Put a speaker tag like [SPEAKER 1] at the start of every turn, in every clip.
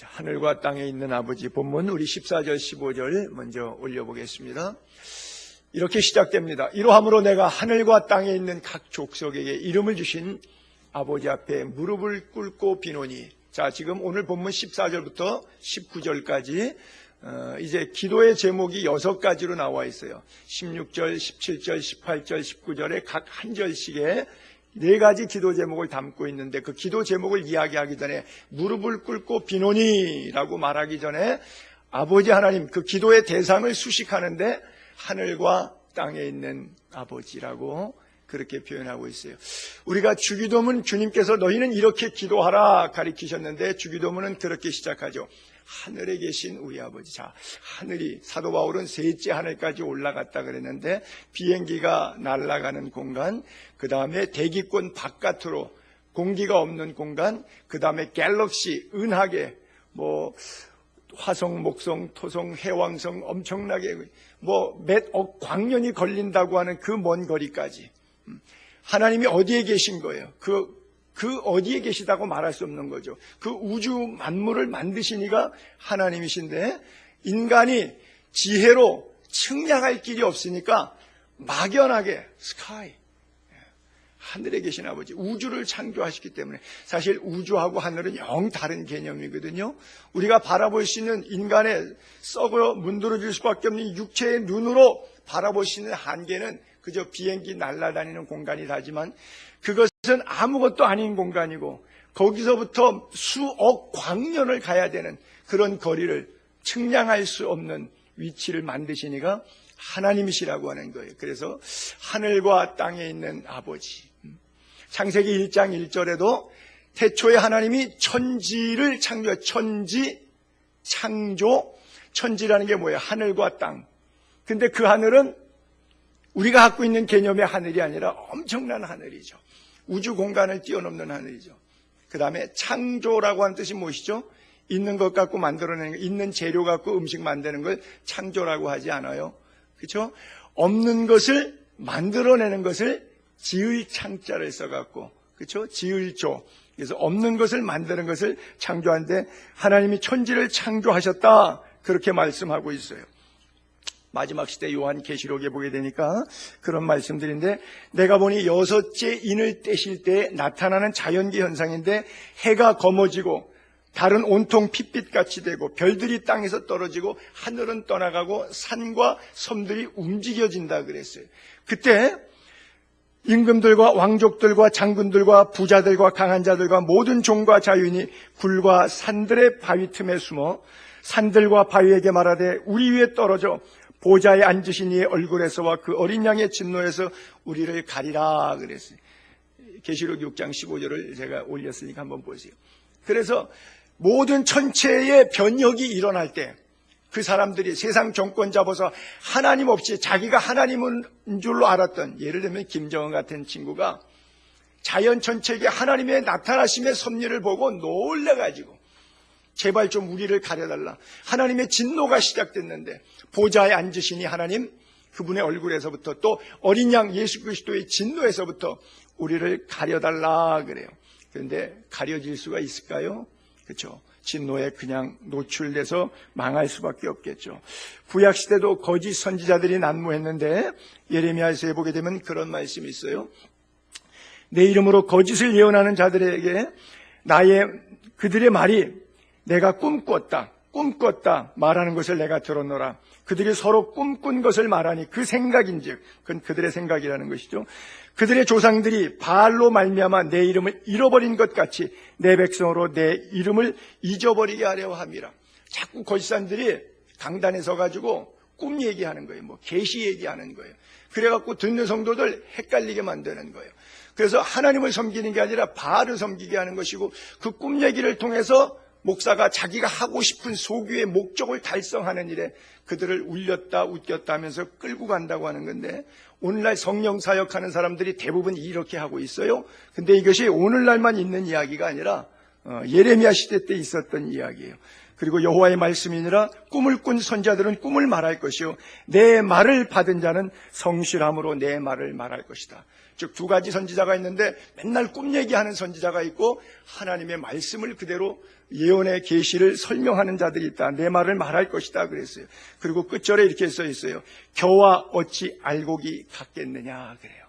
[SPEAKER 1] 하늘과 땅에 있는 아버지 본문 우리 14절 15절 먼저 올려보겠습니다. 이렇게 시작됩니다. 이러함으로 내가 하늘과 땅에 있는 각 족속에게 이름을 주신 아버지 앞에 무릎을 꿇고 비노니. 자, 지금 오늘 본문 14절부터 19절까지 이제 기도의 제목이 6가지로 나와 있어요. 16절, 17절, 18절, 19절에 각 한 절씩에 4가지 기도 제목을 담고 있는데, 그 기도 제목을 이야기하기 전에 무릎을 꿇고 비노니라고 말하기 전에 아버지 하나님, 그 기도의 대상을 수식하는데 하늘과 땅에 있는 아버지라고 그렇게 표현하고 있어요. 우리가 주기도문, 주님께서 너희는 이렇게 기도하라 가르치셨는데 주기도문은 그렇게 시작하죠. 하늘에 계신 우리 아버지. 자, 하늘이, 사도 바울은 셋째 하늘까지 올라갔다 그랬는데 비행기가 날아가는 공간, 그 다음에 대기권 바깥으로 공기가 없는 공간, 그 다음에 갤럭시, 은하계, 화성, 목성, 토성, 해왕성, 엄청나게 몇 억 광년이 걸린다고 하는 그 먼 거리까지 하나님이 어디에 계신 거예요? 그 어디에 계시다고 말할 수 없는 거죠. 그 우주 만물을 만드시니가 하나님이신데 인간이 지혜로 측량할 길이 없으니까 막연하게 스카이, 하늘에 계신 아버지, 우주를 창조하셨기 때문에, 사실 우주하고 하늘은 영 다른 개념이거든요. 우리가 바라볼 수 있는 인간의 썩어 문드러질 수밖에 없는 육체의 눈으로 바라볼 수 있는 한계는 그저 비행기 날아다니는 공간이 다지만 그것은 아무것도 아닌 공간이고 거기서부터 수억 광년을 가야 되는 그런 거리를 측량할 수 없는 위치를 만드시니가 하나님이시라고 하는 거예요. 그래서 하늘과 땅에 있는 아버지. 창세기 1장 1절에도 태초에 하나님이 천지를 창조해. 천지, 창조. 천지라는 게 뭐예요? 하늘과 땅. 근데 그 하늘은 우리가 갖고 있는 개념의 하늘이 아니라 엄청난 하늘이죠. 우주 공간을 뛰어넘는 하늘이죠. 그 다음에 창조라고 하는 뜻이 무엇이죠? 있는 것 갖고 만들어내는 거, 있는 재료 갖고 음식 만드는 걸 창조라고 하지 않아요. 그렇죠? 없는 것을 만들어내는 것을 지을 창자를 써갖고, 그렇죠? 지을조. 그래서 없는 것을 만드는 것을 창조하는데 하나님이 천지를 창조하셨다, 그렇게 말씀하고 있어요. 마지막 시대 요한계시록에 보게 되니까 그런 말씀들인데, 내가 보니 6째 인을 떼실 때 나타나는 자연계 현상인데 해가 검어지고 달은 온통 핏빛같이 되고 별들이 땅에서 떨어지고 하늘은 떠나가고 산과 섬들이 움직여진다 그랬어요. 그때 임금들과 왕족들과 장군들과 부자들과 강한 자들과 모든 종과 자유인이 굴과 산들의 바위 틈에 숨어 산들과 바위에게 말하되 우리 위에 떨어져 보좌에 앉으신 이의 얼굴에서와 그 어린 양의 진노에서 우리를 가리라 그랬어요. 계시록 6장 15절을 제가 올렸으니까 한번 보세요. 그래서 모든 천체의 변혁이 일어날 때 그 사람들이 세상 정권 잡아서 하나님 없이 자기가 하나님인 줄로 알았던, 예를 들면 김정은 같은 친구가 자연 전체에 하나님의 나타나심의 섭리를 보고 놀래가지고 제발 좀 우리를 가려달라. 하나님의 진노가 시작됐는데 보좌에 앉으시니 하나님, 그분의 얼굴에서부터 또 어린 양 예수 그리스도의 진노에서부터 우리를 가려달라 그래요. 그런데 가려질 수가 있을까요? 그렇죠. 진노에 그냥 노출돼서 망할 수밖에 없겠죠. 구약시대도 거짓 선지자들이 난무했는데 예레미야에서 보게 되면 그런 말씀이 있어요. 내 이름으로 거짓을 예언하는 자들에게 그들의 말이 내가 꿈꿨다 말하는 것을 내가 들었노라. 그들이 서로 꿈꾼 것을 말하니 그 생각인즉, 그건 그들의 생각이라는 것이죠. 그들의 조상들이 바알로 말미암아 내 이름을 잃어버린 것 같이 내 백성으로 내 이름을 잊어버리게 하려 함이라. 자꾸 거짓사들이 강단에 서가지고 꿈 얘기하는 거예요. 계시 얘기하는 거예요. 그래갖고 듣는 성도들 헷갈리게 만드는 거예요. 그래서 하나님을 섬기는 게 아니라 바알을 섬기게 하는 것이고, 그 꿈 얘기를 통해서 목사가 자기가 하고 싶은 소교의 목적을 달성하는 일에 그들을 울렸다 웃겼다 하면서 끌고 간다고 하는 건데, 오늘날 성령 사역하는 사람들이 대부분 이렇게 하고 있어요. 근데 이것이 오늘날만 있는 이야기가 아니라 예레미야 시대 때 있었던 이야기예요. 그리고 여호와의 말씀이니라 꿈을 꾼 선자들은 꿈을 말할 것이요 내 말을 받은 자는 성실함으로 내 말을 말할 것이다. 즉 두 가지 선지자가 있는데 맨날 꿈 얘기하는 선지자가 있고 하나님의 말씀을 그대로 예언의 계시를 설명하는 자들이 있다. 내 말을 말할 것이다 그랬어요. 그리고 끝절에 이렇게 써 있어요. 겨와 어찌 알곡이 같겠느냐 그래요.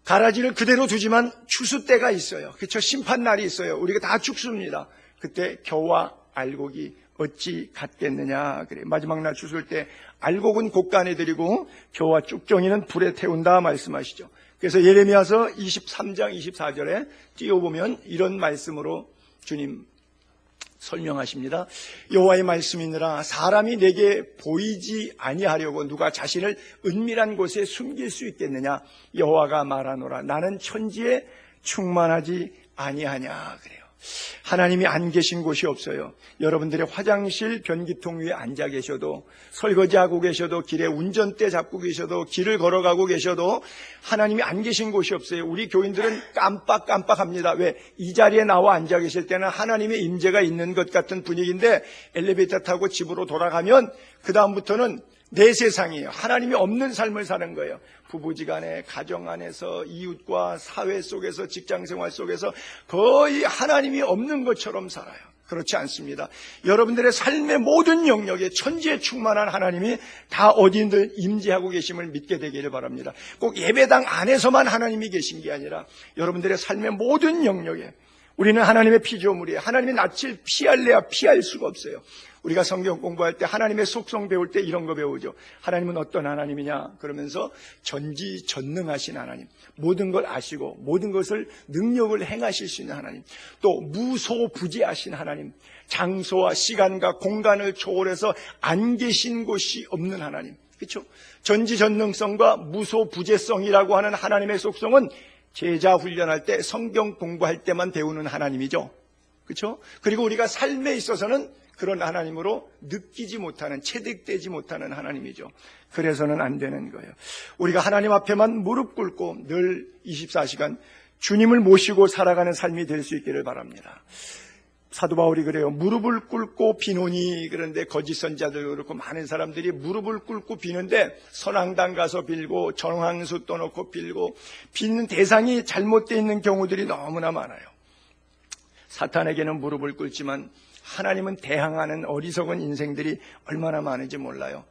[SPEAKER 1] 가라지를 그대로 두지만 추수 때가 있어요. 그렇죠? 심판날이 있어요. 우리가 다 죽습니다. 그때 겨와 알곡이 어찌 같겠느냐 그래요. 마지막 날 추수일 때 알곡은 곡간에 들이고 겨와 쭉정이는 불에 태운다 말씀하시죠. 그래서 예레미야서 23장 24절에 띄워보면 이런 말씀으로 주님 설명하십니다. 여호와의 말씀이니라 사람이 내게 보이지 아니하려고 누가 자신을 은밀한 곳에 숨길 수 있겠느냐. 여호와가 말하노라 나는 천지에 충만하지 아니하냐 그래요. 하나님이 안 계신 곳이 없어요. 여러분들의 화장실 변기통 위에 앉아 계셔도, 설거지하고 계셔도, 길에 운전대 잡고 계셔도, 길을 걸어가고 계셔도 하나님이 안 계신 곳이 없어요. 우리 교인들은 깜빡깜빡합니다. 왜? 이 자리에 나와 앉아 계실 때는 하나님의 임재가 있는 것 같은 분위기인데 엘리베이터 타고 집으로 돌아가면 그 다음부터는 내 세상이에요. 하나님이 없는 삶을 사는 거예요. 부부지간에, 가정 안에서, 이웃과 사회 속에서, 직장생활 속에서 거의 하나님이 없는 것처럼 살아요. 그렇지 않습니다. 여러분들의 삶의 모든 영역에 천지에 충만한 하나님이 다 어디든 임재하고 계심을 믿게 되기를 바랍니다. 꼭 예배당 안에서만 하나님이 계신 게 아니라 여러분들의 삶의 모든 영역에 우리는 하나님의 피조물이에요. 하나님이 낯을 피할래야 피할 수가 없어요. 우리가 성경 공부할 때 하나님의 속성 배울 때 이런 거 배우죠. 하나님은 어떤 하나님이냐 그러면서 전지전능하신 하나님, 모든 걸 아시고 모든 것을 능력을 행하실 수 있는 하나님, 또 무소부재하신 하나님, 장소와 시간과 공간을 초월해서 안 계신 곳이 없는 하나님. 그렇죠? 전지전능성과 무소부재성이라고 하는 하나님의 속성은 제자 훈련할 때 성경 공부할 때만 배우는 하나님이죠. 그렇죠? 그리고 우리가 삶에 있어서는 그런 하나님으로 느끼지 못하는, 체득되지 못하는 하나님이죠. 그래서는 안 되는 거예요. 우리가 하나님 앞에만 무릎 꿇고 늘 24시간 주님을 모시고 살아가는 삶이 될 수 있기를 바랍니다. 사도 바울이 그래요. 무릎을 꿇고 비노니. 그런데 거짓 선자들 그렇고 많은 사람들이 무릎을 꿇고 비는데 선앙당 가서 빌고 정황수 떠놓고 빌고 비는 대상이 잘못되어 있는 경우들이 너무나 많아요. 사탄에게는 무릎을 꿇지만 하나님은 대항하는 어리석은 인생들이 얼마나 많은지 몰라요.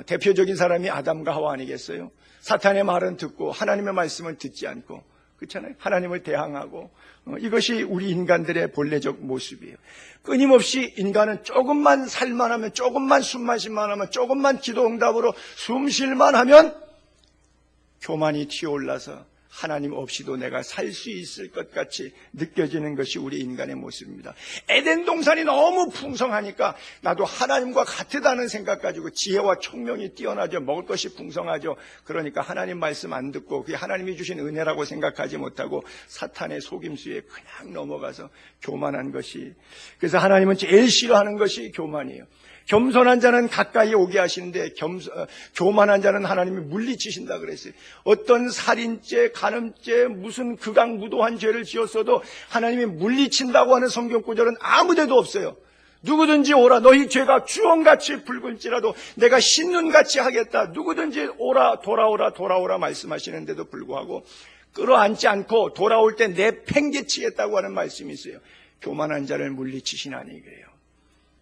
[SPEAKER 1] 대표적인 사람이 아담과 하와 아니겠어요? 사탄의 말은 듣고 하나님의 말씀을 듣지 않고, 그렇잖아요. 하나님을 대항하고, 이것이 우리 인간들의 본래적 모습이에요. 끊임없이 인간은 조금만 살만 하면, 조금만 숨 마실만 하면, 조금만 기도 응답으로 숨 쉴만 하면 교만이 튀어올라서 하나님 없이도 내가 살 수 있을 것 같이 느껴지는 것이 우리 인간의 모습입니다. 에덴 동산이 너무 풍성하니까 나도 하나님과 같다는 생각 가지고 지혜와 총명이 뛰어나죠. 먹을 것이 풍성하죠. 그러니까 하나님 말씀 안 듣고 그게 하나님이 주신 은혜라고 생각하지 못하고 사탄의 속임수에 그냥 넘어가서 교만한 것이, 그래서 하나님은 제일 싫어하는 것이 교만이에요. 겸손한 자는 가까이 오게 하시는데 교만한 자는 하나님이 물리치신다 그랬어요. 어떤 살인죄, 간음죄, 무슨 극악무도한 죄를 지었어도 하나님이 물리친다고 하는 성경 구절은 아무데도 없어요. 누구든지 오라. 너희 죄가 주홍같이 붉을지라도 내가 신눈같이 하겠다. 누구든지 오라, 돌아오라 말씀하시는데도 불구하고 끌어안지 않고 돌아올 때 내팽개치겠다고 하는 말씀이 있어요. 교만한 자를 물리치시나니 그래요.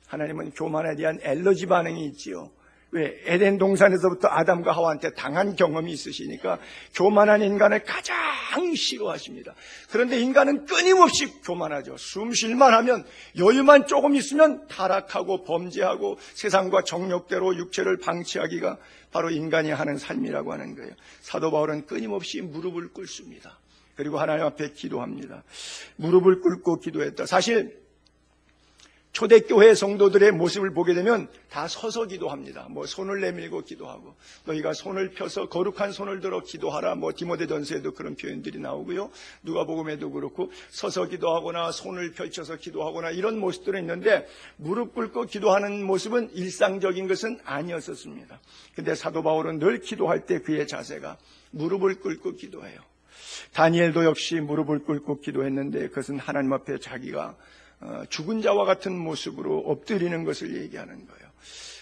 [SPEAKER 1] 하나님은 교만에 대한 엘러지 반응이 있지요. 왜? 에덴 동산에서부터 아담과 하와한테 당한 경험이 있으시니까 교만한 인간을 가장 싫어하십니다. 그런데 인간은 끊임없이 교만하죠. 숨 쉴만 하면, 여유만 조금 있으면 타락하고 범죄하고 세상과 정욕대로 육체를 방치하기가 바로 인간이 하는 삶이라고 하는 거예요. 사도 바울은 끊임없이 무릎을 꿇습니다. 그리고 하나님 앞에 기도합니다. 무릎을 꿇고 기도했다. 사실 초대교회 성도들의 모습을 보게 되면 다 서서 기도합니다. 손을 내밀고 기도하고, 너희가 손을 펴서 거룩한 손을 들어 기도하라. 디모데전서에도 그런 표현들이 나오고요. 누가복음에도 그렇고 서서 기도하거나 손을 펼쳐서 기도하거나 이런 모습들은 있는데 무릎 꿇고 기도하는 모습은 일상적인 것은 아니었었습니다. 근데 사도 바울은 늘 기도할 때 그의 자세가 무릎을 꿇고 기도해요. 다니엘도 역시 무릎을 꿇고 기도했는데 그것은 하나님 앞에 자기가 죽은 자와 같은 모습으로 엎드리는 것을 얘기하는 거예요.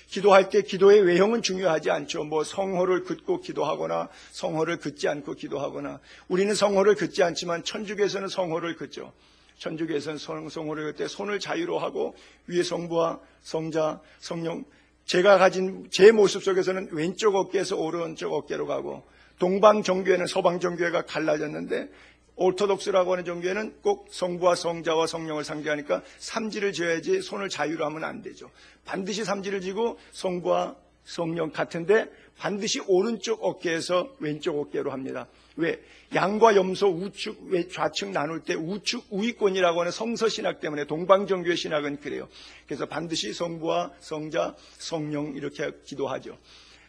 [SPEAKER 1] 기도할 때 기도의 외형은 중요하지 않죠. 뭐 성호를 긋고 기도하거나 성호를 긋지 않고 기도하거나, 우리는 성호를 긋지 않지만 천주교에서는 성호를 긋죠. 천주교에서는 성호를 긋을 때 손을 자유로 하고 위에 성부와 성자, 성령, 제가 가진 제 모습 속에서는 왼쪽 어깨에서 오른쪽 어깨로 가고, 동방 종교에는 서방 종교가 갈라졌는데 오르토독스라고 하는 종교에는 꼭 성부와 성자와 성령을 상징하니까 삼지를 지어야지 손을 자유로 하면 안 되죠. 반드시 삼지를 지고 성부와 성령 같은데 반드시 오른쪽 어깨에서 왼쪽 어깨로 합니다. 왜? 양과 염소 우측 좌측 나눌 때 우측 우위권이라고 하는 성서 신학 때문에, 동방종교의 신학은 그래요. 그래서 반드시 성부와 성자, 성령 이렇게 기도하죠.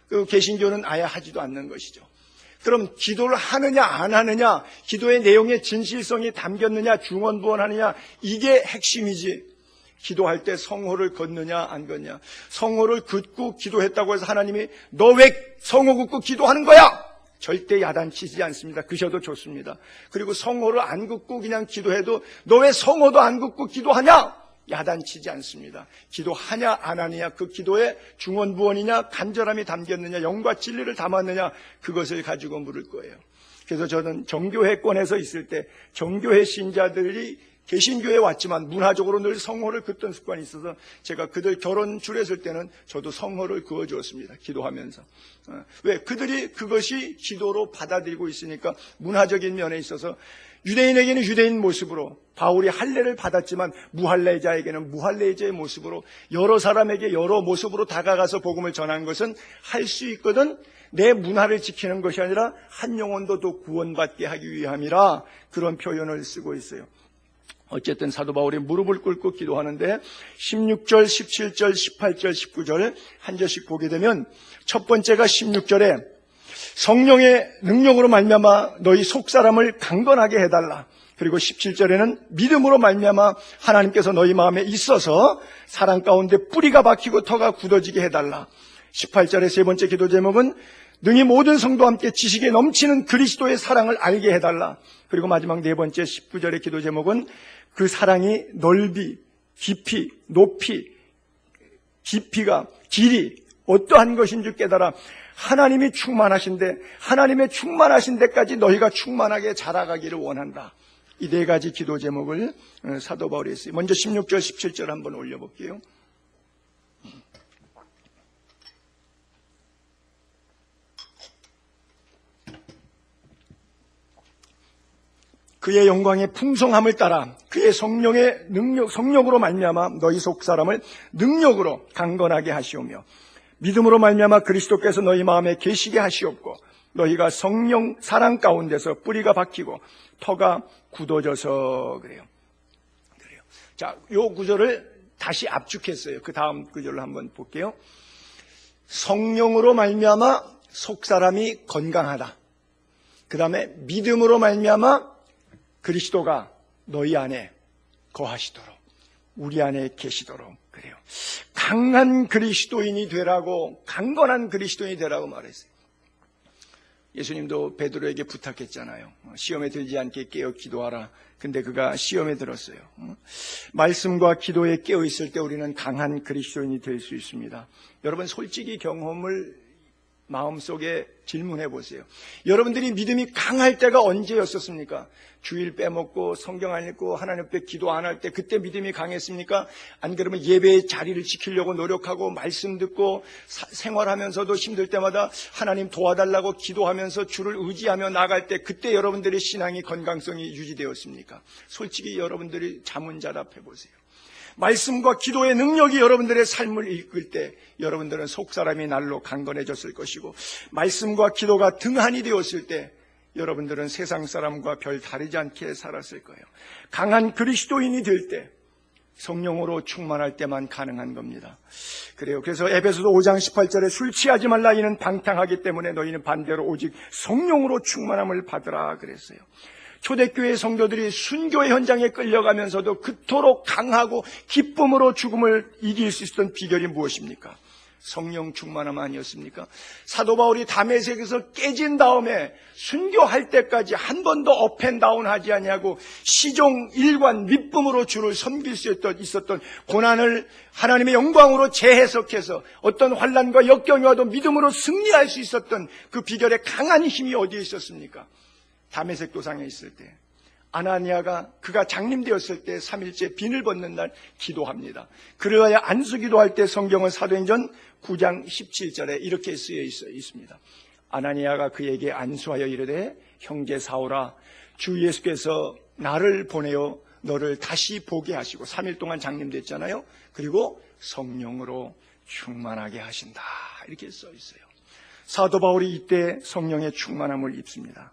[SPEAKER 1] 그 개신교는 아예 하지도 않는 것이죠. 그럼 기도를 하느냐 안 하느냐, 기도의 내용에 진실성이 담겼느냐, 중언부언하느냐, 이게 핵심이지. 기도할 때 성호를 걷느냐 안 걷느냐. 성호를 긋고 기도했다고 해서 하나님이 너 왜 성호 긋고 기도하는 거야? 절대 야단치지 않습니다. 그셔도 좋습니다. 그리고 성호를 안 긋고 그냥 기도해도 너 왜 성호도 안 긋고 기도하냐? 야단치지 않습니다. 기도하냐 안 하느냐, 그 기도에 중언부언이냐 간절함이 담겼느냐, 영과 진리를 담았느냐, 그것을 가지고 물을 거예요. 그래서 저는 정교회권에서 있을 때 정교회 신자들이 개신교에 왔지만 문화적으로 늘 성호를 긋던 습관이 있어서 제가 그들 결혼 주례했을 때는 저도 성호를 그어주었습니다. 기도하면서. 왜? 그들이 그것이 기도로 받아들이고 있으니까. 문화적인 면에 있어서 유대인에게는 유대인 모습으로, 바울이 할례를 받았지만 무할례자에게는 무할례자의 모습으로, 여러 사람에게 여러 모습으로 다가가서 복음을 전하는 것은 할 수 있거든. 내 문화를 지키는 것이 아니라 한 영혼도 더 구원받게 하기 위함이라 그런 표현을 쓰고 있어요. 어쨌든 사도 바울이 무릎을 꿇고 기도하는데 16절, 17절, 18절, 19절 한 절씩 보게 되면, 첫 번째가 16절에 성령의 능력으로 말미암아 너희 속사람을 강건하게 해달라. 그리고 17절에는 믿음으로 말미암아 하나님께서 너희 마음에 있어서 사랑 가운데 뿌리가 박히고 터가 굳어지게 해달라. 18절의 세 번째 기도 제목은 능히 모든 성도와 함께 지식에 넘치는 그리스도의 사랑을 알게 해달라. 그리고 마지막 네 번째 19절의 기도 제목은 그 사랑이 넓이, 깊이, 높이, 깊이가, 길이 어떠한 것인 줄 깨달아 하나님이 충만하신데, 하나님의 충만하신 데까지 너희가 충만하게 자라가기를 원한다. 이 네 가지 기도 제목을 사도 바울이 했어요. 먼저 16절, 17절 한번 올려볼게요. 그의 영광의 풍성함을 따라 그의 성령의 성령으로 말미암아 너희 속 사람을 능력으로 강건하게 하시오며 믿음으로 말미암아 그리스도께서 너희 마음에 계시게 하시옵고 너희가 성령 사랑 가운데서 뿌리가 박히고 터가 굳어져서 그래요. 자, 요 구절을 다시 압축했어요. 그 다음 구절을 한번 볼게요. 성령으로 말미암아 속 사람이 건강하다. 그 다음에 믿음으로 말미암아 그리스도가 너희 안에 거하시도록, 우리 안에 계시도록 그래요. 강한 그리스도인이 되라고, 강건한 그리스도인이 되라고 말했어요. 예수님도 베드로에게 부탁했잖아요. 시험에 들지 않게 깨어 기도하라. 근데 그가 시험에 들었어요. 말씀과 기도에 깨어 있을 때 우리는 강한 그리스도인이 될 수 있습니다. 여러분 솔직히 경험을 마음속에 질문해 보세요. 여러분들이 믿음이 강할 때가 언제였었습니까? 주일 빼먹고 성경 안 읽고 하나님 앞에 기도 안 할 때 그때 믿음이 강했습니까? 안 그러면 예배의 자리를 지키려고 노력하고 말씀 듣고 생활하면서도 힘들 때마다 하나님 도와달라고 기도하면서 주를 의지하며 나갈 때 그때 여러분들의 신앙이 건강성이 유지되었습니까? 솔직히 여러분들이 자문자답해 보세요. 말씀과 기도의 능력이 여러분들의 삶을 이끌 때 여러분들은 속사람이 날로 강건해졌을 것이고, 말씀과 기도가 등한이 되었을 때 여러분들은 세상 사람과 별 다르지 않게 살았을 거예요. 강한 그리스도인이 될 때, 성령으로 충만할 때만 가능한 겁니다. 그래요. 그래서 에베소서 5장 18절에 술 취하지 말라 이는 방탕하기 때문에 너희는 반대로 오직 성령으로 충만함을 받으라 그랬어요. 초대교회 성도들이 순교의 현장에 끌려가면서도 그토록 강하고 기쁨으로 죽음을 이길 수 있었던 비결이 무엇입니까? 성령 충만함 아니었습니까? 사도 바울이 다메섹에서 깨진 다음에 순교할 때까지 한 번도 업앤다운 하지 아니하고 시종 일관 밑붐으로 주를 섬길 수 있었던 고난을 하나님의 영광으로 재해석해서 어떤 환난과 역경이 와도 믿음으로 승리할 수 있었던 그 비결의 강한 힘이 어디에 있었습니까? 다메섹 도상에 있을 때 아나니아가 그가 장님 되었을 때 3일째 빈을 벗는 날 기도합니다. 그러하여 안수기도할 때 성경은 사도행전 9장 17절에 이렇게 쓰여 있습니다. 아나니아가 그에게 안수하여 이르되 형제 사오라 주 예수께서 나를 보내어 너를 다시 보게 하시고 3일 동안 장님 됐잖아요. 그리고 성령으로 충만하게 하신다. 이렇게 써 있어요. 사도 바울이 이때 성령의 충만함을 입습니다.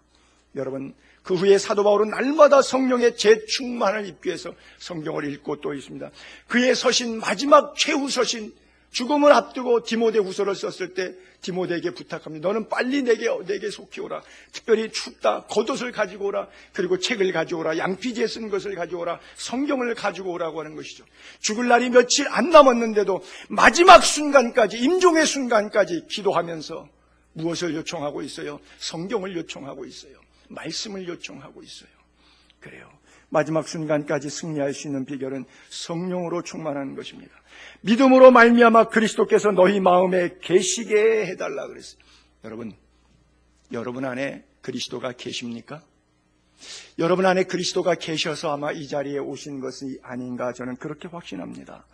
[SPEAKER 1] 여러분, 그 후에 사도 바울은 날마다 성령의 재충만을 입기 위해서 성경을 읽고 또 있습니다. 그의 서신, 마지막 최후 서신, 죽음을 앞두고 디모데후서를 썼을 때 디모데에게 부탁합니다. 너는 빨리 내게 속히 오라. 특별히 춥다. 겉옷을 가지고 오라. 그리고 책을 가져오라. 양피지에 쓴 것을 가져오라. 성경을 가지고 오라고 하는 것이죠. 죽을 날이 며칠 안 남았는데도 마지막 순간까지, 임종의 순간까지 기도하면서 무엇을 요청하고 있어요? 성경을 요청하고 있어요. 말씀을 요청하고 있어요. 그래요. 마지막 순간까지 승리할 수 있는 비결은 성령으로 충만하는 것입니다. 믿음으로 말미암아 그리스도께서 너희 마음에 계시게 해달라 그랬어요. 여러분 안에 그리스도가 계십니까? 여러분 안에 그리스도가 계셔서 아마 이 자리에 오신 것이 아닌가 저는 그렇게 확신합니다.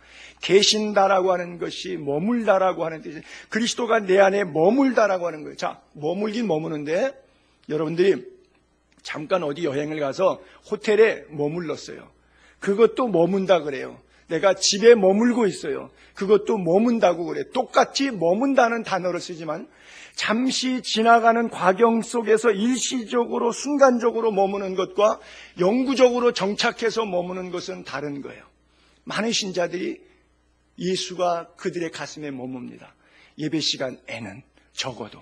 [SPEAKER 1] 계신다라고 하는 것이 머물다라고 하는 뜻이에요. 그리스도가 내 안에 머물다라고 하는 거예요. 자, 머물긴 머무는데 여러분들이 잠깐 어디 여행을 가서 호텔에 머물렀어요. 그것도 머문다 그래요. 내가 집에 머물고 있어요. 그것도 머문다고 그래. 똑같이 머문다는 단어를 쓰지만 잠시 지나가는 과경 속에서 일시적으로 순간적으로 머무는 것과 영구적으로 정착해서 머무는 것은 다른 거예요. 많은 신자들이 예수가 그들의 가슴에 머뭅니다. 예배 시간에는 적어도.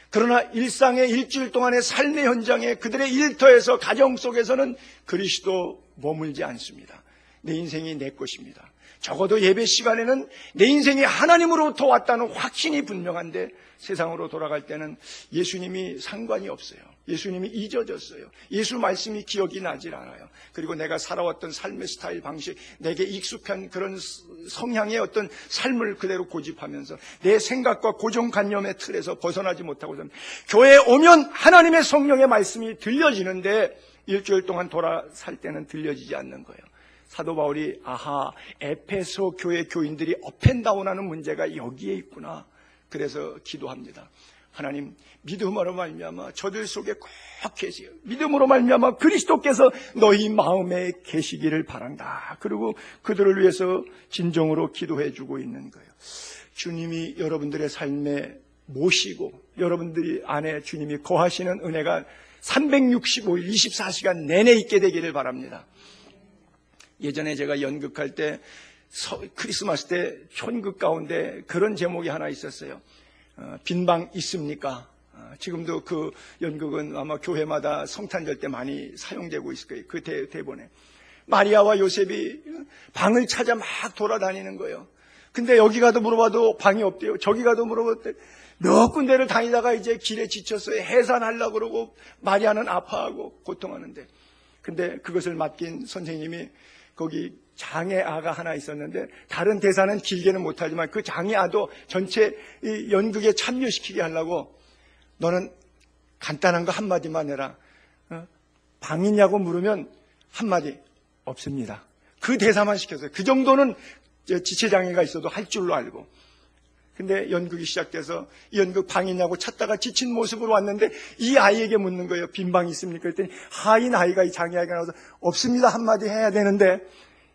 [SPEAKER 1] 그러나 일상의 일주일 동안의 삶의 현장에 그들의 일터에서 가정 속에서는 그리스도 머물지 않습니다. 내 인생이 내 것입니다. 적어도 예배 시간에는 내 인생이 하나님으로부터 왔다는 확신이 분명한데 세상으로 돌아갈 때는 예수님이 상관이 없어요. 예수님이 잊어졌어요. 예수 말씀이 기억이 나질 않아요. 그리고 내가 살아왔던 삶의 스타일 방식, 내게 익숙한 그런 성향의 어떤 삶을 그대로 고집하면서 내 생각과 고정관념의 틀에서 벗어나지 못하고 삽니다. 교회에 오면 하나님의 성령의 말씀이 들려지는데 일주일 동안 돌아 살 때는 들려지지 않는 거예요. 사도 바울이 에페소 교회 교인들이 업앤다운하는 문제가 여기에 있구나. 그래서 기도합니다. 하나님, 믿음으로 말미암아 저들 속에 꼭 계세요. 믿음으로 말미암아 그리스도께서 너희 마음에 계시기를 바란다. 그리고 그들을 위해서 진정으로 기도해 주고 있는 거예요. 주님이 여러분들의 삶에 모시고 여러분들이 안에 주님이 거하시는 은혜가 365일 24시간 내내 있게 되기를 바랍니다. 예전에 제가 연극할 때 크리스마스 때 촌극 가운데 그런 제목이 하나 있었어요. 빈방 있습니까? 지금도 그 연극은 아마 교회마다 성탄절 때 많이 사용되고 있을 거예요. 그 대본에 마리아와 요셉이 방을 찾아 막 돌아다니는 거예요. 근데 여기 가도 물어봐도 방이 없대요. 저기 가도 물어봤대. 몇 군데를 다니다가 이제 길에 지쳤어요. 해산하려고 그러고 마리아는 아파하고 고통하는데, 근데 그것을 맡긴 선생님이 거기 장애아가 하나 있었는데 다른 대사는 길게는 못하지만 그 장애아도 전체 이 연극에 참여시키게 하려고 너는 간단한 거 한마디만 해라. 방 있냐고 물으면 한마디 없습니다. 그 대사만 시켰어요. 그 정도는 지체장애가 있어도 할 줄로 알고. 근데 연극이 시작돼서 이 연극 방 있냐고 찾다가 지친 모습으로 왔는데 이 아이에게 묻는 거예요. 빈 방 있습니까? 그랬더니 하인 아이가 이 장애아이가 나와서 없습니다 한마디 해야 되는데